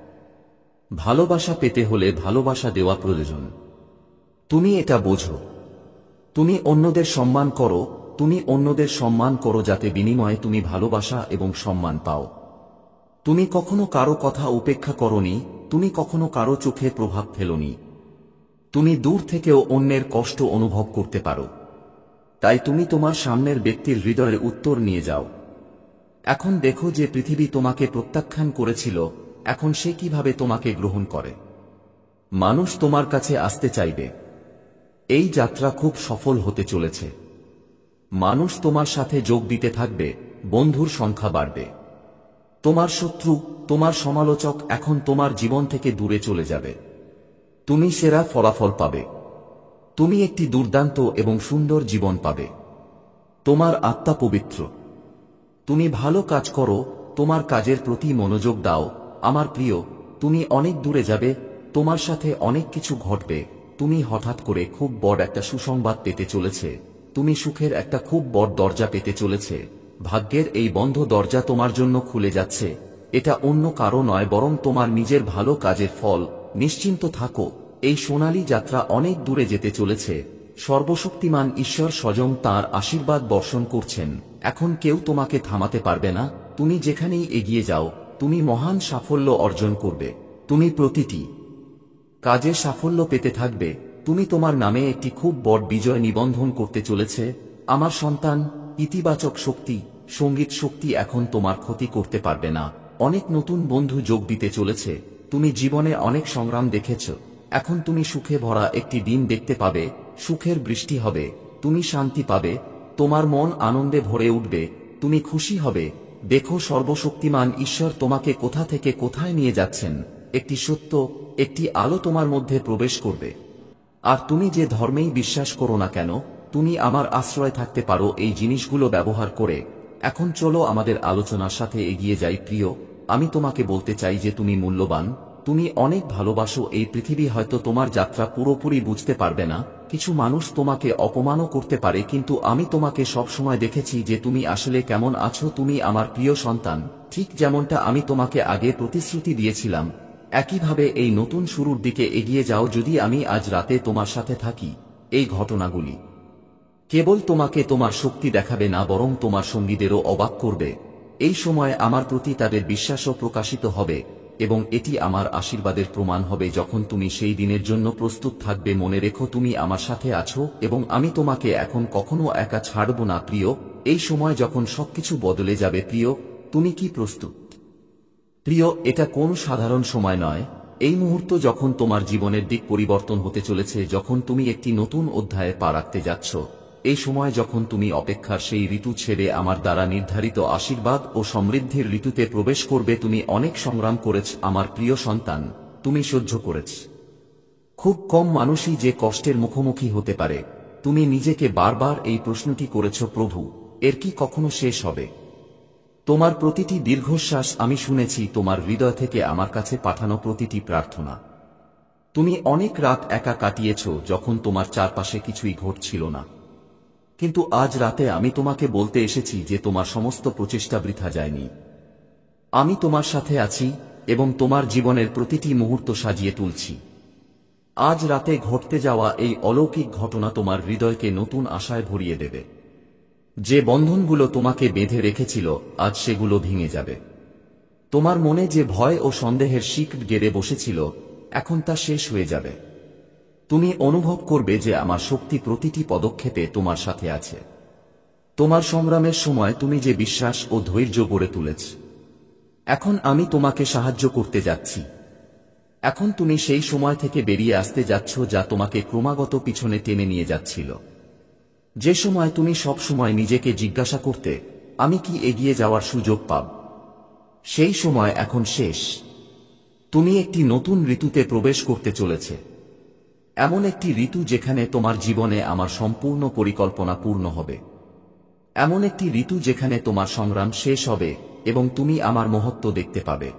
ভালোবাসা পেতে হলে ভালোবাসা দেওয়া প্রয়োজন। তুমি এটা বোঝো। তুমি অন্যদের সম্মান করো, তুমি অন্যদের সম্মান করো যাতে বিনিময়ে তুমি ভালোবাসা এবং সম্মান পাও। তুমি কখনো কারো কথা উপেক্ষা করনি, তুমি কখনো কারো চোখে প্রভাব ফেলোনি। তুমি দূর থেকেও অন্যের কষ্ট অনুভব করতে পারো। তাই তুমি তোমার সামনের ব্যক্তির হৃদয়ের উত্তর নিয়ে যাও। এখন দেখো যে পৃথিবী তোমাকে প্রত্যাখ্যান করেছিল, এখন সে কিভাবে তোমাকে গ্রহণ করে। মানুষ তোমার কাছে আসতে চাইবে। এই যাত্রা খুব সফল হতে চলেছে। মানুষ তোমার সাথে যোগ দিতে থাকবে, বন্ধুর সংখ্যা বাড়বে। তোমার শত্রু, তোমার সমালোচক এখন তোমার জীবন থেকে দূরে চলে যাবে। তুমি সেরা ফলাফল পাবে। তুমি একটি দুর্দান্ত এবং সুন্দর জীবন পাবে। তোমার আত্মা পবিত্র। তুমি ভালো কাজ করো, তোমার কাজের প্রতি মনোযোগ দাও। আমার প্রিয়, তুমি অনেক দূরে যাবে, তোমার সাথে অনেক কিছু ঘটবে। তুমি হঠাৎ করে খুব বড় একটা সুসংবাদ পেতে চলেছে। তুমি সুখের একটা খুব বড় দরজা পেতে চলেছে। ভাগ্যের এই বন্ধ দরজা তোমার জন্য খুলে যাচ্ছে। এটা অন্য কারো নয়, বরং তোমার নিজের ভালো কাজের ফল। নিশ্চিন্ত থাকো, এই সোনালী যাত্রা অনেক দূরে যেতে চলেছে। সর্বশক্তিমান ঈশ্বর স্বয়ং তাঁর আশীর্বাদ বর্ষণ করছেন। এখন কেউ তোমাকে থামাতে পারবে না। তুমি যেখানেই এগিয়ে যাও, তুমি মহান সাফল্য অর্জন করবে। তুমি প্রতিটি কাজে সাফল্য পেতে থাকবে। তুমি তোমার নামে একটি খুব বড় বিজয় নিবন্ধন করতে চলেছে। আমার সন্তান, ইতিবাচক শক্তি, সঙ্গীত শক্তি এখন তোমার ক্ষতি করতে পারবে না। অনেক নতুন বন্ধু যোগ দিতে চলেছে। তুমি জীবনে অনেক সংগ্রাম দেখেছ, এখন তুমি সুখে ভরা একটি দিন দেখতে পাবে। সুখের বৃষ্টি হবে, তুমি শান্তি পাবে, তোমার মন আনন্দে ভরে উঠবে, তুমি খুশি হবে। দেখো, সর্বশক্তিমান ঈশ্বর তোমাকে কোথা থেকে কোথায় নিয়ে যাচ্ছেন। একটি সত্য, একটি আলো তোমার মধ্যে প্রবেশ করবে। আর তুমি যে ধর্মেই বিশ্বাস করো না কেন, তুমি আমার আশ্রয় থাকতে পারো এই জিনিসগুলো ব্যবহার করে। এখন চলো আমাদের আলোচনার সাথে এগিয়ে যাই। প্রিয়, আমি তোমাকে বলতে চাই যে তুমি মূল্যবান, তুমি অনেক ভালোবাসো। এই পৃথিবী হয়তো তোমার যাত্রা পুরোপুরি বুঝতে পারবে না, কিছু মানুষ তোমাকে অপমানও করতে পারে, কিন্তু আমি তোমাকে সবসময় দেখেছি যে তুমি আসলে কেমন আছো। তুমি আমার প্রিয় সন্তান, ঠিক যেমনটা আমি তোমাকে আগে প্রতিশ্রুতি দিয়েছিলাম। একইভাবে এই নতুন শুরুর দিকে এগিয়ে যাও। যদি আমি আজ রাতে তোমার সাথে থাকি, এই ঘটনাগুলি কেবল তোমাকে তোমার শক্তি দেখাবে না, বরং তোমার সঙ্গীদেরও অবাক করবে। এই সময় আমার প্রতি তাদের বিশ্বাসও প্রকাশিত হবে, এবং এটি আমার আশীর্বাদের প্রমাণ হবে যখন তুমি সেই দিনের জন্য প্রস্তুত থাকবে। মনে রেখো, তুমি আমার সাথে আছো এবং আমি তোমাকে এখন কখনো একা ছাড়ব না। প্রিয়, এই সময় যখন সবকিছু বদলে যাবে, প্রিয়, তুমি কি প্রস্তুত? প্রিয়, এটা কোন সাধারণ সময় নয়। এই মুহূর্ত যখন তোমার জীবনের দিক পরিবর্তন হতে চলেছে, যখন তুমি একটি নতুন অধ্যায়ে পা রাখতে যাচ্ছ, এই সময় যখন তুমি অপেক্ষার সেই ঋতু ছেড়ে আমার দ্বারা নির্ধারিত আশীর্বাদ ও সমৃদ্ধির ঋতুতে প্রবেশ করবে। তুমি অনেক সংগ্রাম করেছ আমার প্রিয় সন্তান, তুমি সহ্য করেছ। খুব কম মানুষই যে কষ্টের মুখোমুখি হতে পারে। তুমি নিজেকে বারবার এই প্রশ্নটি করেছ, প্রভু, এর কি কখনো শেষ হবে? তোমার প্রতিটি দীর্ঘশ্বাস আমি শুনেছি, তোমার হৃদয় থেকে আমার কাছে পাঠানো প্রতিটি প্রার্থনা। তুমি অনেক রাত একা কাটিয়েছ যখন তোমার চারপাশে কিছুই ঘটছিল না। কিন্তু আজ রাতে আমি তোমাকে বলতে এসেছি যে তোমার সমস্ত প্রচেষ্টা বৃথা যায়নি। আমি তোমার সাথে আছি এবং তোমার জীবনের প্রতিটি মুহূর্ত সাজিয়ে তুলছি। আজ রাতে ঘটতে যাওয়া এই অলৌকিক ঘটনা তোমার হৃদয়কে নতুন আশায় ভরিয়ে দেবে। যে বন্ধনগুলো তোমাকে বেঁধে রেখেছিল আজ সেগুলো ভেঙে যাবে। তোমার মনে যে ভয় ও সন্দেহের শিক গেড়ে বসেছিল এখন তা শেষ হয়ে যাবে। তুমি অনুভব করবে যে আমার শক্তি প্রতিটি পদক্ষেপে তোমার সাথে আছে। তোমার সংগ্রামের সময় তুমি যে বিশ্বাস ও ধৈর্য গড়ে তুলেছ, এখন আমি তোমাকে সাহায্য করতে যাচ্ছি। এখন তুমি সেই সময় থেকে বেরিয়ে আসতে যাচ্ছ যা তোমাকে ক্রমাগত পিছনে টেনে নিয়ে যাচ্ছিল। যে সময় তুমি সব সময় নিজেকে জিজ্ঞাসা করতে, আমি কি এগিয়ে যাওয়ার সুযোগ পাব, সেই সময় এখন শেষ। তুমি একটি নতুন ঋতুতে প্রবেশ করতে চলেছে, এমন একটি ঋতু যেখানে তোমার জীবনে আমার সম্পূর্ণ পরিকল্পনা পূর্ণ হবে। এমন একটি ঋতু যেখানে তোমার সংগ্রাম শেষ হবে এবং তুমি আমার মহত্ব দেখতে পাবে।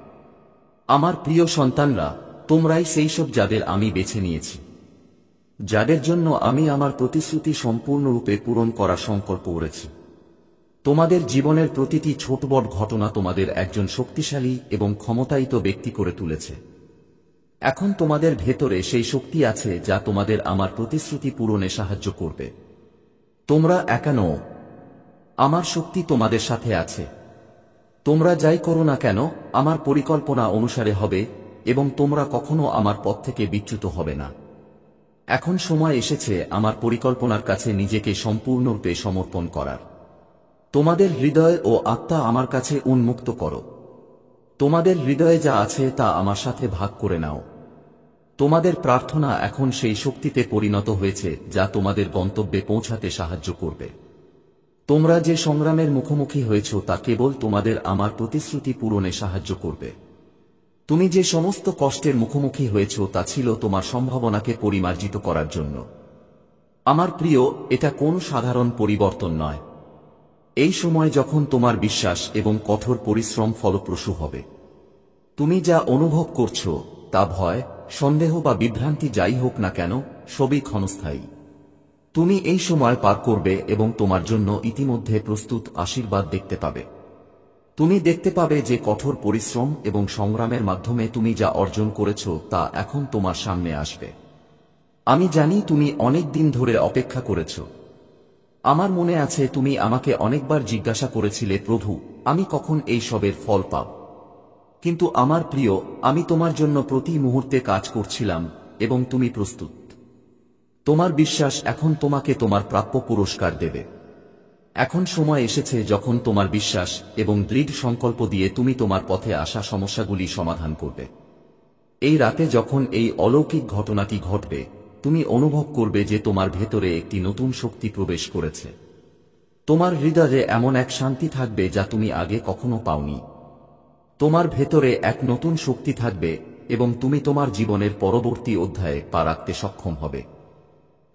আমার প্রিয় সন্তানরা, তোমরাই সেই সব যাদের আমি বেছে নিয়েছি, যাদের জন্য আমি আমার প্রতিশ্রুতি সম্পূর্ণরূপে পূরণ করার সংকল্প করেছি। তোমাদের জীবনের প্রতিটি ছোট বড় ঘটনা তোমাদের একজন শক্তিশালী এবং ক্ষমতায়িত ব্যক্তি করে তুলেছে। এখন তোমাদের ভেতরে সেই শক্তি আছে যা তোমাদের আমার প্রতিশ্রুতি পূরণে সাহায্য করবে। তোমরা একা নও, আমার শক্তি তোমাদের সাথে আছে। তোমরা যাই করো না কেন আমার পরিকল্পনা অনুসারে হবে এবং তোমরা কখনো আমার পথ থেকে বিচ্যুত হবে না। এখন সময় এসেছে আমার পরিকল্পনার কাছে নিজেকে সম্পূর্ণরূপে সমর্পণ করার। তোমাদের হৃদয় ও আত্মা আমার কাছে উন্মুক্ত করো। তোমাদের হৃদয়ে যা আছে তা আমার সাথে ভাগ করে নাও। তোমাদের প্রার্থনা এখন সেই শক্তিতে পরিণত হয়েছে যা তোমাদের গন্তব্যে পৌঁছাতে সাহায্য করবে। তোমরা যে সংগ্রামের মুখোমুখি হয়েছ তা কেবল তোমাদের আমার প্রতিশ্রুতি পূরণে সাহায্য করবে। তুমি যে সমস্ত কষ্টের মুখোমুখি হয়েছ তা ছিল তোমার সম্ভাবনাকে পরিমার্জিত করার জন্য। আমার প্রিয়, এটা কোন সাধারণ পরিবর্তন নয়। এই সময় যখন তোমার বিশ্বাস এবং কঠোর পরিশ্রম ফলপ্রসূ হবে, তুমি যা অনুভব করছো তা ভয়, সন্দেহ বা বিভ্রান্তি যাই হোক না কেন সবই ক্ষণস্থায়ী। তুমি এই সময় পার করবে এবং তোমার জন্য ইতিমধ্যে প্রস্তুত আশীর্বাদ দেখতে পাবে। তুমি দেখতে পাবে যে কঠোর পরিশ্রম এবং সংগ্রামের মাধ্যমে তুমি যা অর্জন করেছ তা এখন তোমার সামনে আসবে। আমি জানি তুমি অনেক দিন ধরে অপেক্ষা করেছ। আমার মনে আছে তুমি আমাকে অনেকবার জিজ্ঞাসা করেছিলে, প্রভু, আমি কখন এই সবের ফল পাব? কিন্তু আমার প্রিয়, আমি তোমার জন্য প্রতি মুহূর্তে কাজ করছিলাম এবং তুমি প্রস্তুত। তোমার বিশ্বাস এখন তোমাকে তোমার প্রাপ্য পুরস্কার দেবে। এখন সময় এসেছে যখন তোমার বিশ্বাস এবং দৃঢ় সংকল্প দিয়ে তুমি তোমার পথে আসা সমস্যাগুলি সমাধান করবে। এই রাতে যখন এই অলৌকিক ঘটনাটি ঘটবে, তুমি অনুভব করবে যে তোমার ভেতরে একটি নতুন শক্তি প্রবেশ করেছে। তোমার হৃদয়ে এমন এক শান্তি থাকবে যা তুমি আগে কখনো পাওনি। তোমার ভেতরে এক নতুন শক্তি থাকবে এবং তুমি তোমার জীবনের পরবর্তী অধ্যায়ে পা রাখতে সক্ষম হবে।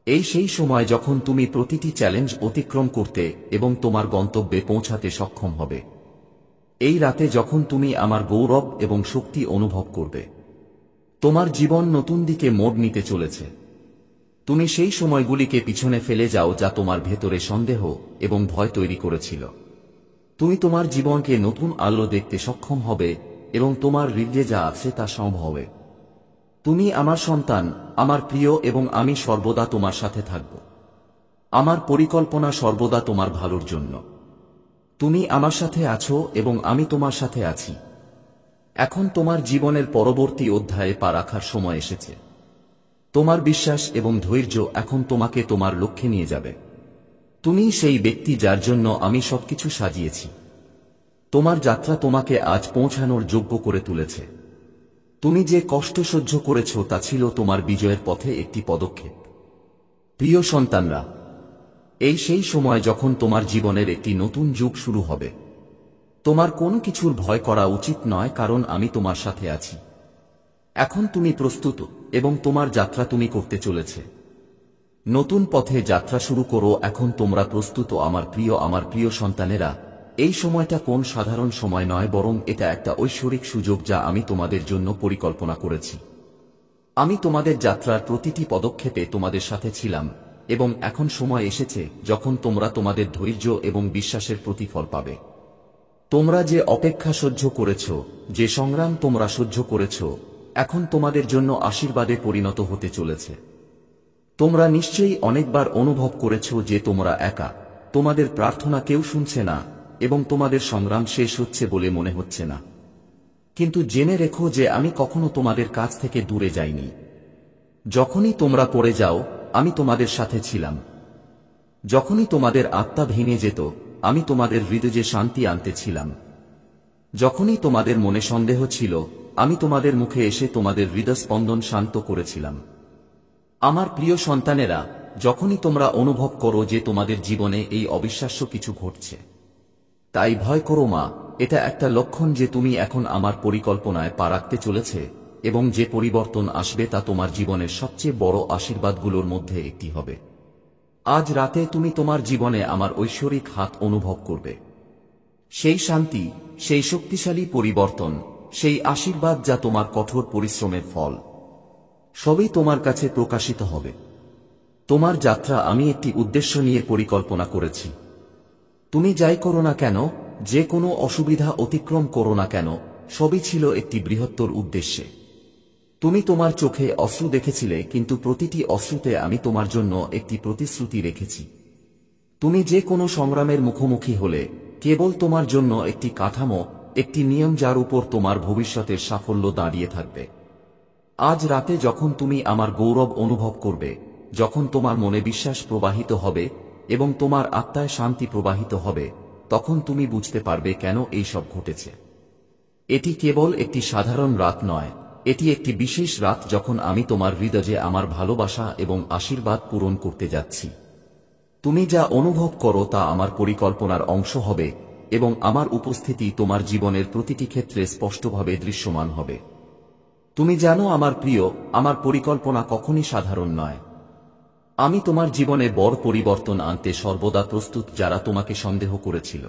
এই সেই সময় যখন তুমি প্রতিটি চ্যালেঞ্জ অতিক্রম করতে এবং তোমার গন্তব্যে পৌঁছাতে সক্ষম হবে। এই রাতে যখন তুমি আমার গৌরব এবং শক্তি অনুভব করবে, তোমার জীবন নতুন দিকে মোড় নিতে চলেছে। তুমি সেই সময়গুলিকে পিছনে ফেলে যাও যা তোমার ভেতরে সন্দেহ এবং ভয় তৈরি করেছিল। তুমি তোমার জীবনকে নতুন আলো দেখতে সক্ষম হবে এবং তোমার হৃদয়ে যা আছে তা সম্ভব হবে। তুমি আমার সন্তান, আমার প্রিয়, এবং আমি সর্বদা তোমার সাথে থাকব। আমার পরিকল্পনা সর্বদা তোমার ভালোর জন্য। তুমি আমার সাথে আছো এবং আমি তোমার সাথে আছি। এখন তোমার জীবনের পরবর্তী অধ্যায়ে পা রাখার সময় এসেছে। তোমার বিশ্বাস এবং ধৈর্য এখন তোমাকে তোমার লক্ষ্যে নিয়ে যাবে। তুমি সেই ব্যক্তি যার জন্য আমি সবকিছু সাজিয়েছি। তোমার যাত্রা তোমাকে আজ পৌঁছানোর যোগ্য করে তুলেছে। তুমি যে কষ্ট সহ্য করেছ তা ছিল তোমার বিজয়ের পথে একটি পদক্ষেপ। প্রিয় সন্তানরা, এই সেই সময় যখন তোমার জীবনের একটি নতুন যুগ শুরু হবে। তোমার কোনো কিছুর ভয় করা উচিত নয়, কারণ আমি তোমার সাথে আছি। এখন তুমি প্রস্তুত এবং তোমার যাত্রা তুমি করতে চলেছে। নতুন পথে যাত্রা শুরু করো। এখন তোমরা প্রস্তুত আমার প্রিয় সন্তানেরা। এই সময়টা কোন সাধারণ সময় নয়, বরং এটা একটা ঐশ্বরিক সুযোগ যা আমি তোমাদের জন্য পরিকল্পনা করেছি। আমি তোমাদের যাত্রার প্রতিটি পদক্ষেপে তোমাদের সাথে ছিলাম এবং এখন সময় এসেছে যখন তোমরা তোমাদের ধৈর্য এবং বিশ্বাসের প্রতিফল পাবে। তোমরা যে অপেক্ষা সহ্য করেছ, যে সংগ্রাম তোমরা সহ্য করেছ, এখন তোমাদের জন্য আশীর্বাদে পরিণত হতে চলেছে। তোমরা নিশ্চয়ই অনেকবার অনুভব করেছ যে তোমরা একা, তোমাদের প্রার্থনা কেউ শুনছে না এবং তোমাদের সংগ্রাম শেষ হচ্ছে বলে মনে হচ্ছে না। কিন্তু জেনে রেখো যে আমি কখনো তোমাদের কাছ থেকে দূরে যাইনি। যখনই তোমরা পড়ে যাও আমি তোমাদের সাথে ছিলাম। যখনই তোমাদের আত্মা ভেঙে যেত আমি তোমাদের হৃদয়ে শান্তি আনতেছিলাম। যখনই তোমাদের মনে সন্দেহ ছিল আমি তোমাদের মুখে এসে তোমাদের হৃদস্পন্দন শান্ত করেছিলাম। আমার প্রিয় সন্তানেরা, যখনই তোমরা অনুভব করো যে তোমাদের জীবনে এই অবিশ্বাস্য কিছু ঘটছে, তাই ভয় করো মা। এটা একটা লক্ষণ যে তুমি এখন আমার পরিকল্পনায় পা রাখতে চলেছে এবং যে পরিবর্তন আসবে তা তোমার জীবনের সবচেয়ে বড় আশীর্বাদগুলোর মধ্যে একটি হবে। আজ রাতে তুমি তোমার জীবনে আমার ঐশ্বরিক হাত অনুভব করবে। সেই শান্তি, সেই শক্তিশালী পরিবর্তন, সেই আশীর্বাদ যা তোমার কঠোর পরিশ্রমের ফল, সবই তোমার কাছে প্রকাশিত হবে। তোমার যাত্রা আমি একটি উদ্দেশ্য নিয়ে পরিকল্পনা করেছি। তুমি যাই করো না কেন, যে কোনো অসুবিধা অতিক্রম করো না কেন, সবই ছিল একটি বৃহত্তর উদ্দেশ্যে। তুমি তোমার চোখে অশ্রু দেখেছিলে, কিন্তু প্রতিটি অশ্রুতে আমি তোমার জন্য একটি প্রতিশ্রুতি রেখেছি। তুমি যে কোনো সংগ্রামের মুখোমুখি হলে কেবল তোমার জন্য একটি কাঠামো, একটি নিয়ম যার উপর তোমার ভবিষ্যতের সাফল্য দাঁড়িয়ে থাকবে। আজ রাতে যখন তুমি আমার গৌরব অনুভব করবে, যখন তোমার মনে বিশ্বাস প্রবাহিত হবে এবং তোমার আত্মায় শান্তি প্রবাহিত হবে, তখন তুমি বুঝতে পারবে কেন এই সব ঘটেছে। এটি কেবল একটি সাধারণ রাত নয়, এটি একটি বিশেষ রাত যখন আমি তোমার হৃদয়ে আমার ভালোবাসা এবং আশীর্বাদ পূরণ করতে যাচ্ছি। তুমি যা অনুভব করো তা আমার পরিকল্পনার অংশ হবে এবং আমার উপস্থিতি তোমার জীবনের প্রতিটি ক্ষেত্রে স্পষ্টভাবে দৃশ্যমান হবে। তুমি জানো আমার প্রিয়, আমার পরিকল্পনা কখনই সাধারণ নয়। আমি তোমার জীবনে বড় পরিবর্তন আনতে সর্বদা প্রস্তুত। যারা তোমাকে সন্দেহ করেছিল,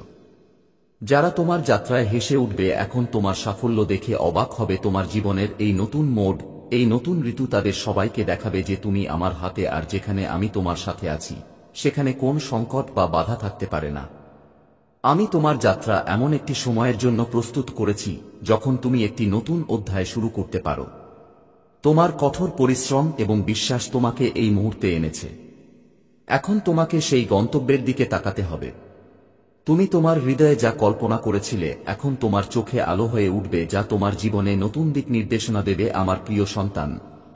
যারা তোমার যাত্রায় হেসে উঠবে, এখন তোমার সাফল্য দেখে অবাক হবে। তোমার জীবনের এই নতুন মোড়, এই নতুন ঋতু তাদের সবাইকে দেখাবে যে তুমি আমার হাতে, আর যেখানে আমি তোমার সাথে আছি সেখানে কোন সংকট বা বাধা থাকতে পারে না। আমি তোমার যাত্রা এমন একটি সময়ের জন্য প্রস্তুত করেছি যখন তুমি একটি নতুন অধ্যায় শুরু করতে পারো। তোমার কঠোর পরিশ্রম এবং বিশ্বাস তোমাকে এই মুহূর্তে এনেছে। এখন তোমাকে সেই গন্তব্যের দিকে তাকাতে হবে। তুমি তোমার হৃদয়ে যা কল্পনা করেছিলে এখন তোমার চোখে আলো হয়ে উঠবে, যা তোমার জীবনে নতুন দিক নির্দেশনা দেবে। আমার প্রিয় সন্তান,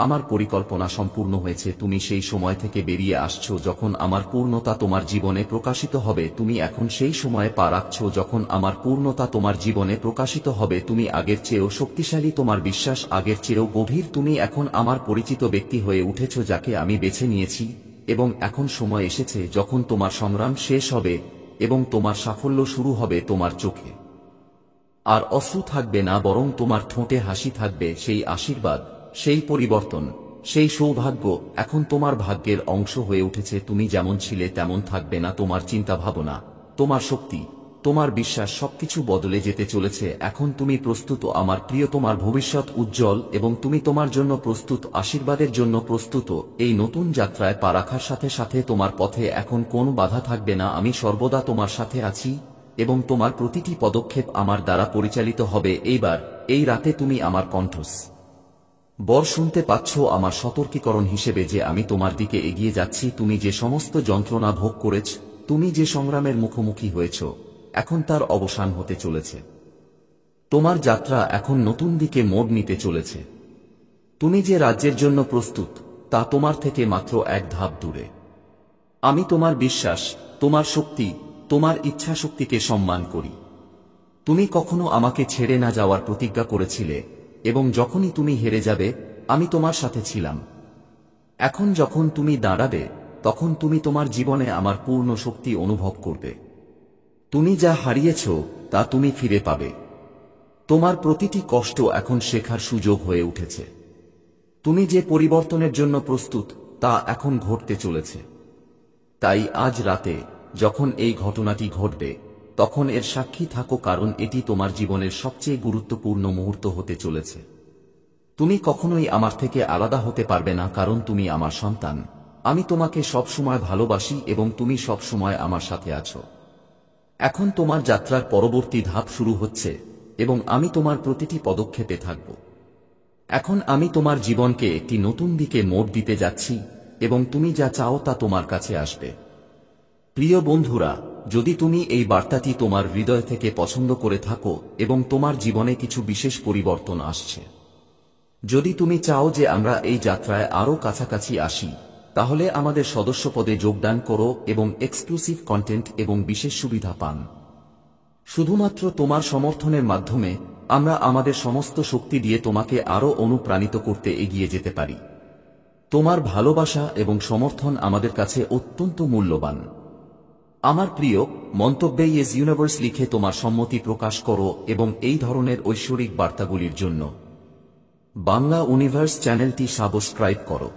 আমার পরিকল্পনা সম্পূর্ণ হয়েছে। তুমি সেই সময় থেকে বেরিয়ে আসছো যখন আমার পূর্ণতা তোমার জীবনে প্রকাশিত হবে। তুমি এখন সেই সময়ে পা রাখছো যখন আমার পূর্ণতা তোমার জীবনে প্রকাশিত হবে। তুমি আগের চেয়েও শক্তিশালী, তোমার বিশ্বাস আগের চেয়েও গভীর। তুমি এখন আমার পরিচিত ব্যক্তি হয়ে উঠেছ, যাকে আমি বেছে নিয়েছি, এবং এখন সময় এসেছে যখন তোমার সংগ্রাম শেষ হবে এবং তোমার সাফল্য শুরু হবে। তোমার চোখে আর অশ্রু থাকবে না, বরং তোমার ঠোঁটে হাসি থাকবে। সেই আশীর্বাদ, সেই পরিবর্তন, সেই সৌভাগ্য এখন তোমার ভাগ্যের অংশ হয়ে উঠেছে। তুমি যেমন ছিলে তেমন থাকবে না। তোমার চিন্তা ভাবনা, তোমার শক্তি, তোমার বিশ্বাস সবকিছু বদলে যেতে চলেছে। এখন তুমি প্রস্তুত আমার প্রিয়, তোমার ভবিষ্যৎ উজ্জ্বল এবং তুমি তোমার জন্য প্রস্তুত, আশীর্বাদের জন্য প্রস্তুত। এই নতুন যাত্রায় পা রাখার সাথে সাথে তোমার পথে এখন কোনো বাধা থাকবে না। আমি সর্বদা তোমার সাথে আছি এবং তোমার প্রতিটি পদক্ষেপ আমার দ্বারা পরিচালিত হবে। এইবার এই রাতে তুমি আমার কণ্ঠস বর শুনতে পাচ্ছ, আমার সতর্কীকরণ হিসেবে যে আমি তোমার দিকে এগিয়ে যাচ্ছি। তুমি যে সমস্ত যন্ত্রণা ভোগ করেছ, তুমি যে সংগ্রামের মুখোমুখি হয়েছ, এখন তার অবসান হতে চলেছে। তোমার যাত্রা এখন নতুন দিকে মোড় নিতে চলেছে। তুমি যে রাজ্যের জন্য প্রস্তুত তা তোমার থেকে মাত্র এক ধাপ দূরে। আমি তোমার বিশ্বাস, তোমার শক্তি, তোমার ইচ্ছা শক্তিকে সম্মান করি। তুমি কখনো আমাকে ছেড়ে না যাওয়ার প্রতিজ্ঞা করেছিলে এবং যখনই তুমি হেরে যাবে আমি তোমার সাথে ছিলাম। এখন যখন তুমি দাঁড়াবে তখন তুমি তোমার জীবনে আমার পূর্ণ শক্তি অনুভব করবে। তুমি যা হারিয়েছ তা তুমি ফিরে পাবে। তোমার প্রতিটি কষ্ট এখন শেখার সুযোগ হয়ে উঠেছে। তুমি যে পরিবর্তনের জন্য প্রস্তুত তা এখন ঘটতে চলেছে। তাই আজ রাতে যখন এই ঘটনাটি ঘটবে তখন এর সাক্ষী থাকো, কারণ এটি তোমার জীবনের সবচেয়ে গুরুত্বপূর্ণ মুহূর্ত হতে চলেছে। তুমি কখনোই আমার থেকে আলাদা হতে পারবে না, কারণ তুমি আমার সন্তান। আমি তোমাকে সব সময় ভালোবাসি এবং তুমি সব সময় আমার সাথে আছো। এখন তোমার যাত্রার পরবর্তী ধাপ শুরু হচ্ছে এবং আমি তোমার প্রতিটি পদক্ষেপে থাকব। এখন আমি তোমার জীবনকে একটি নতুন দিকে মোড় দিতে যাচ্ছি এবং তুমি যা চাও তা তোমার কাছে আসবে। প্রিয় বন্ধুরা, যদি তুমি এই বার্তাটি তোমার হৃদয় থেকে পছন্দ করে থাকো এবং তোমার জীবনে কিছু বিশেষ পরিবর্তন আসছে, যদি তুমি চাও যে আমরা এই যাত্রায় আরও কাছাকাছি আসি, তাহলে আমাদের সদস্যপদে যোগদান করো এবং এক্সক্লুসিভ কন্টেন্ট এবং বিশেষ সুবিধা পান। শুধুমাত্র তোমার সমর্থনের মাধ্যমে আমরা আমাদের সমস্ত শক্তি দিয়ে তোমাকে আরও অনুপ্রাণিত করতে এগিয়ে যেতে পারি। তোমার ভালোবাসা এবং সমর্থন আমাদের কাছে অত্যন্ত মূল্যবান। আমার প্রিয়, মন্তব্যে ইয়েস ইউনিভার্স লিখে তোমার সম্মতি প্রকাশ করো এবং এই ধরনের ঐশ্বরিক বার্তাগুলির জন্য বাংলা ইউনিভার্স চ্যানেলটি সাবস্ক্রাইব করো।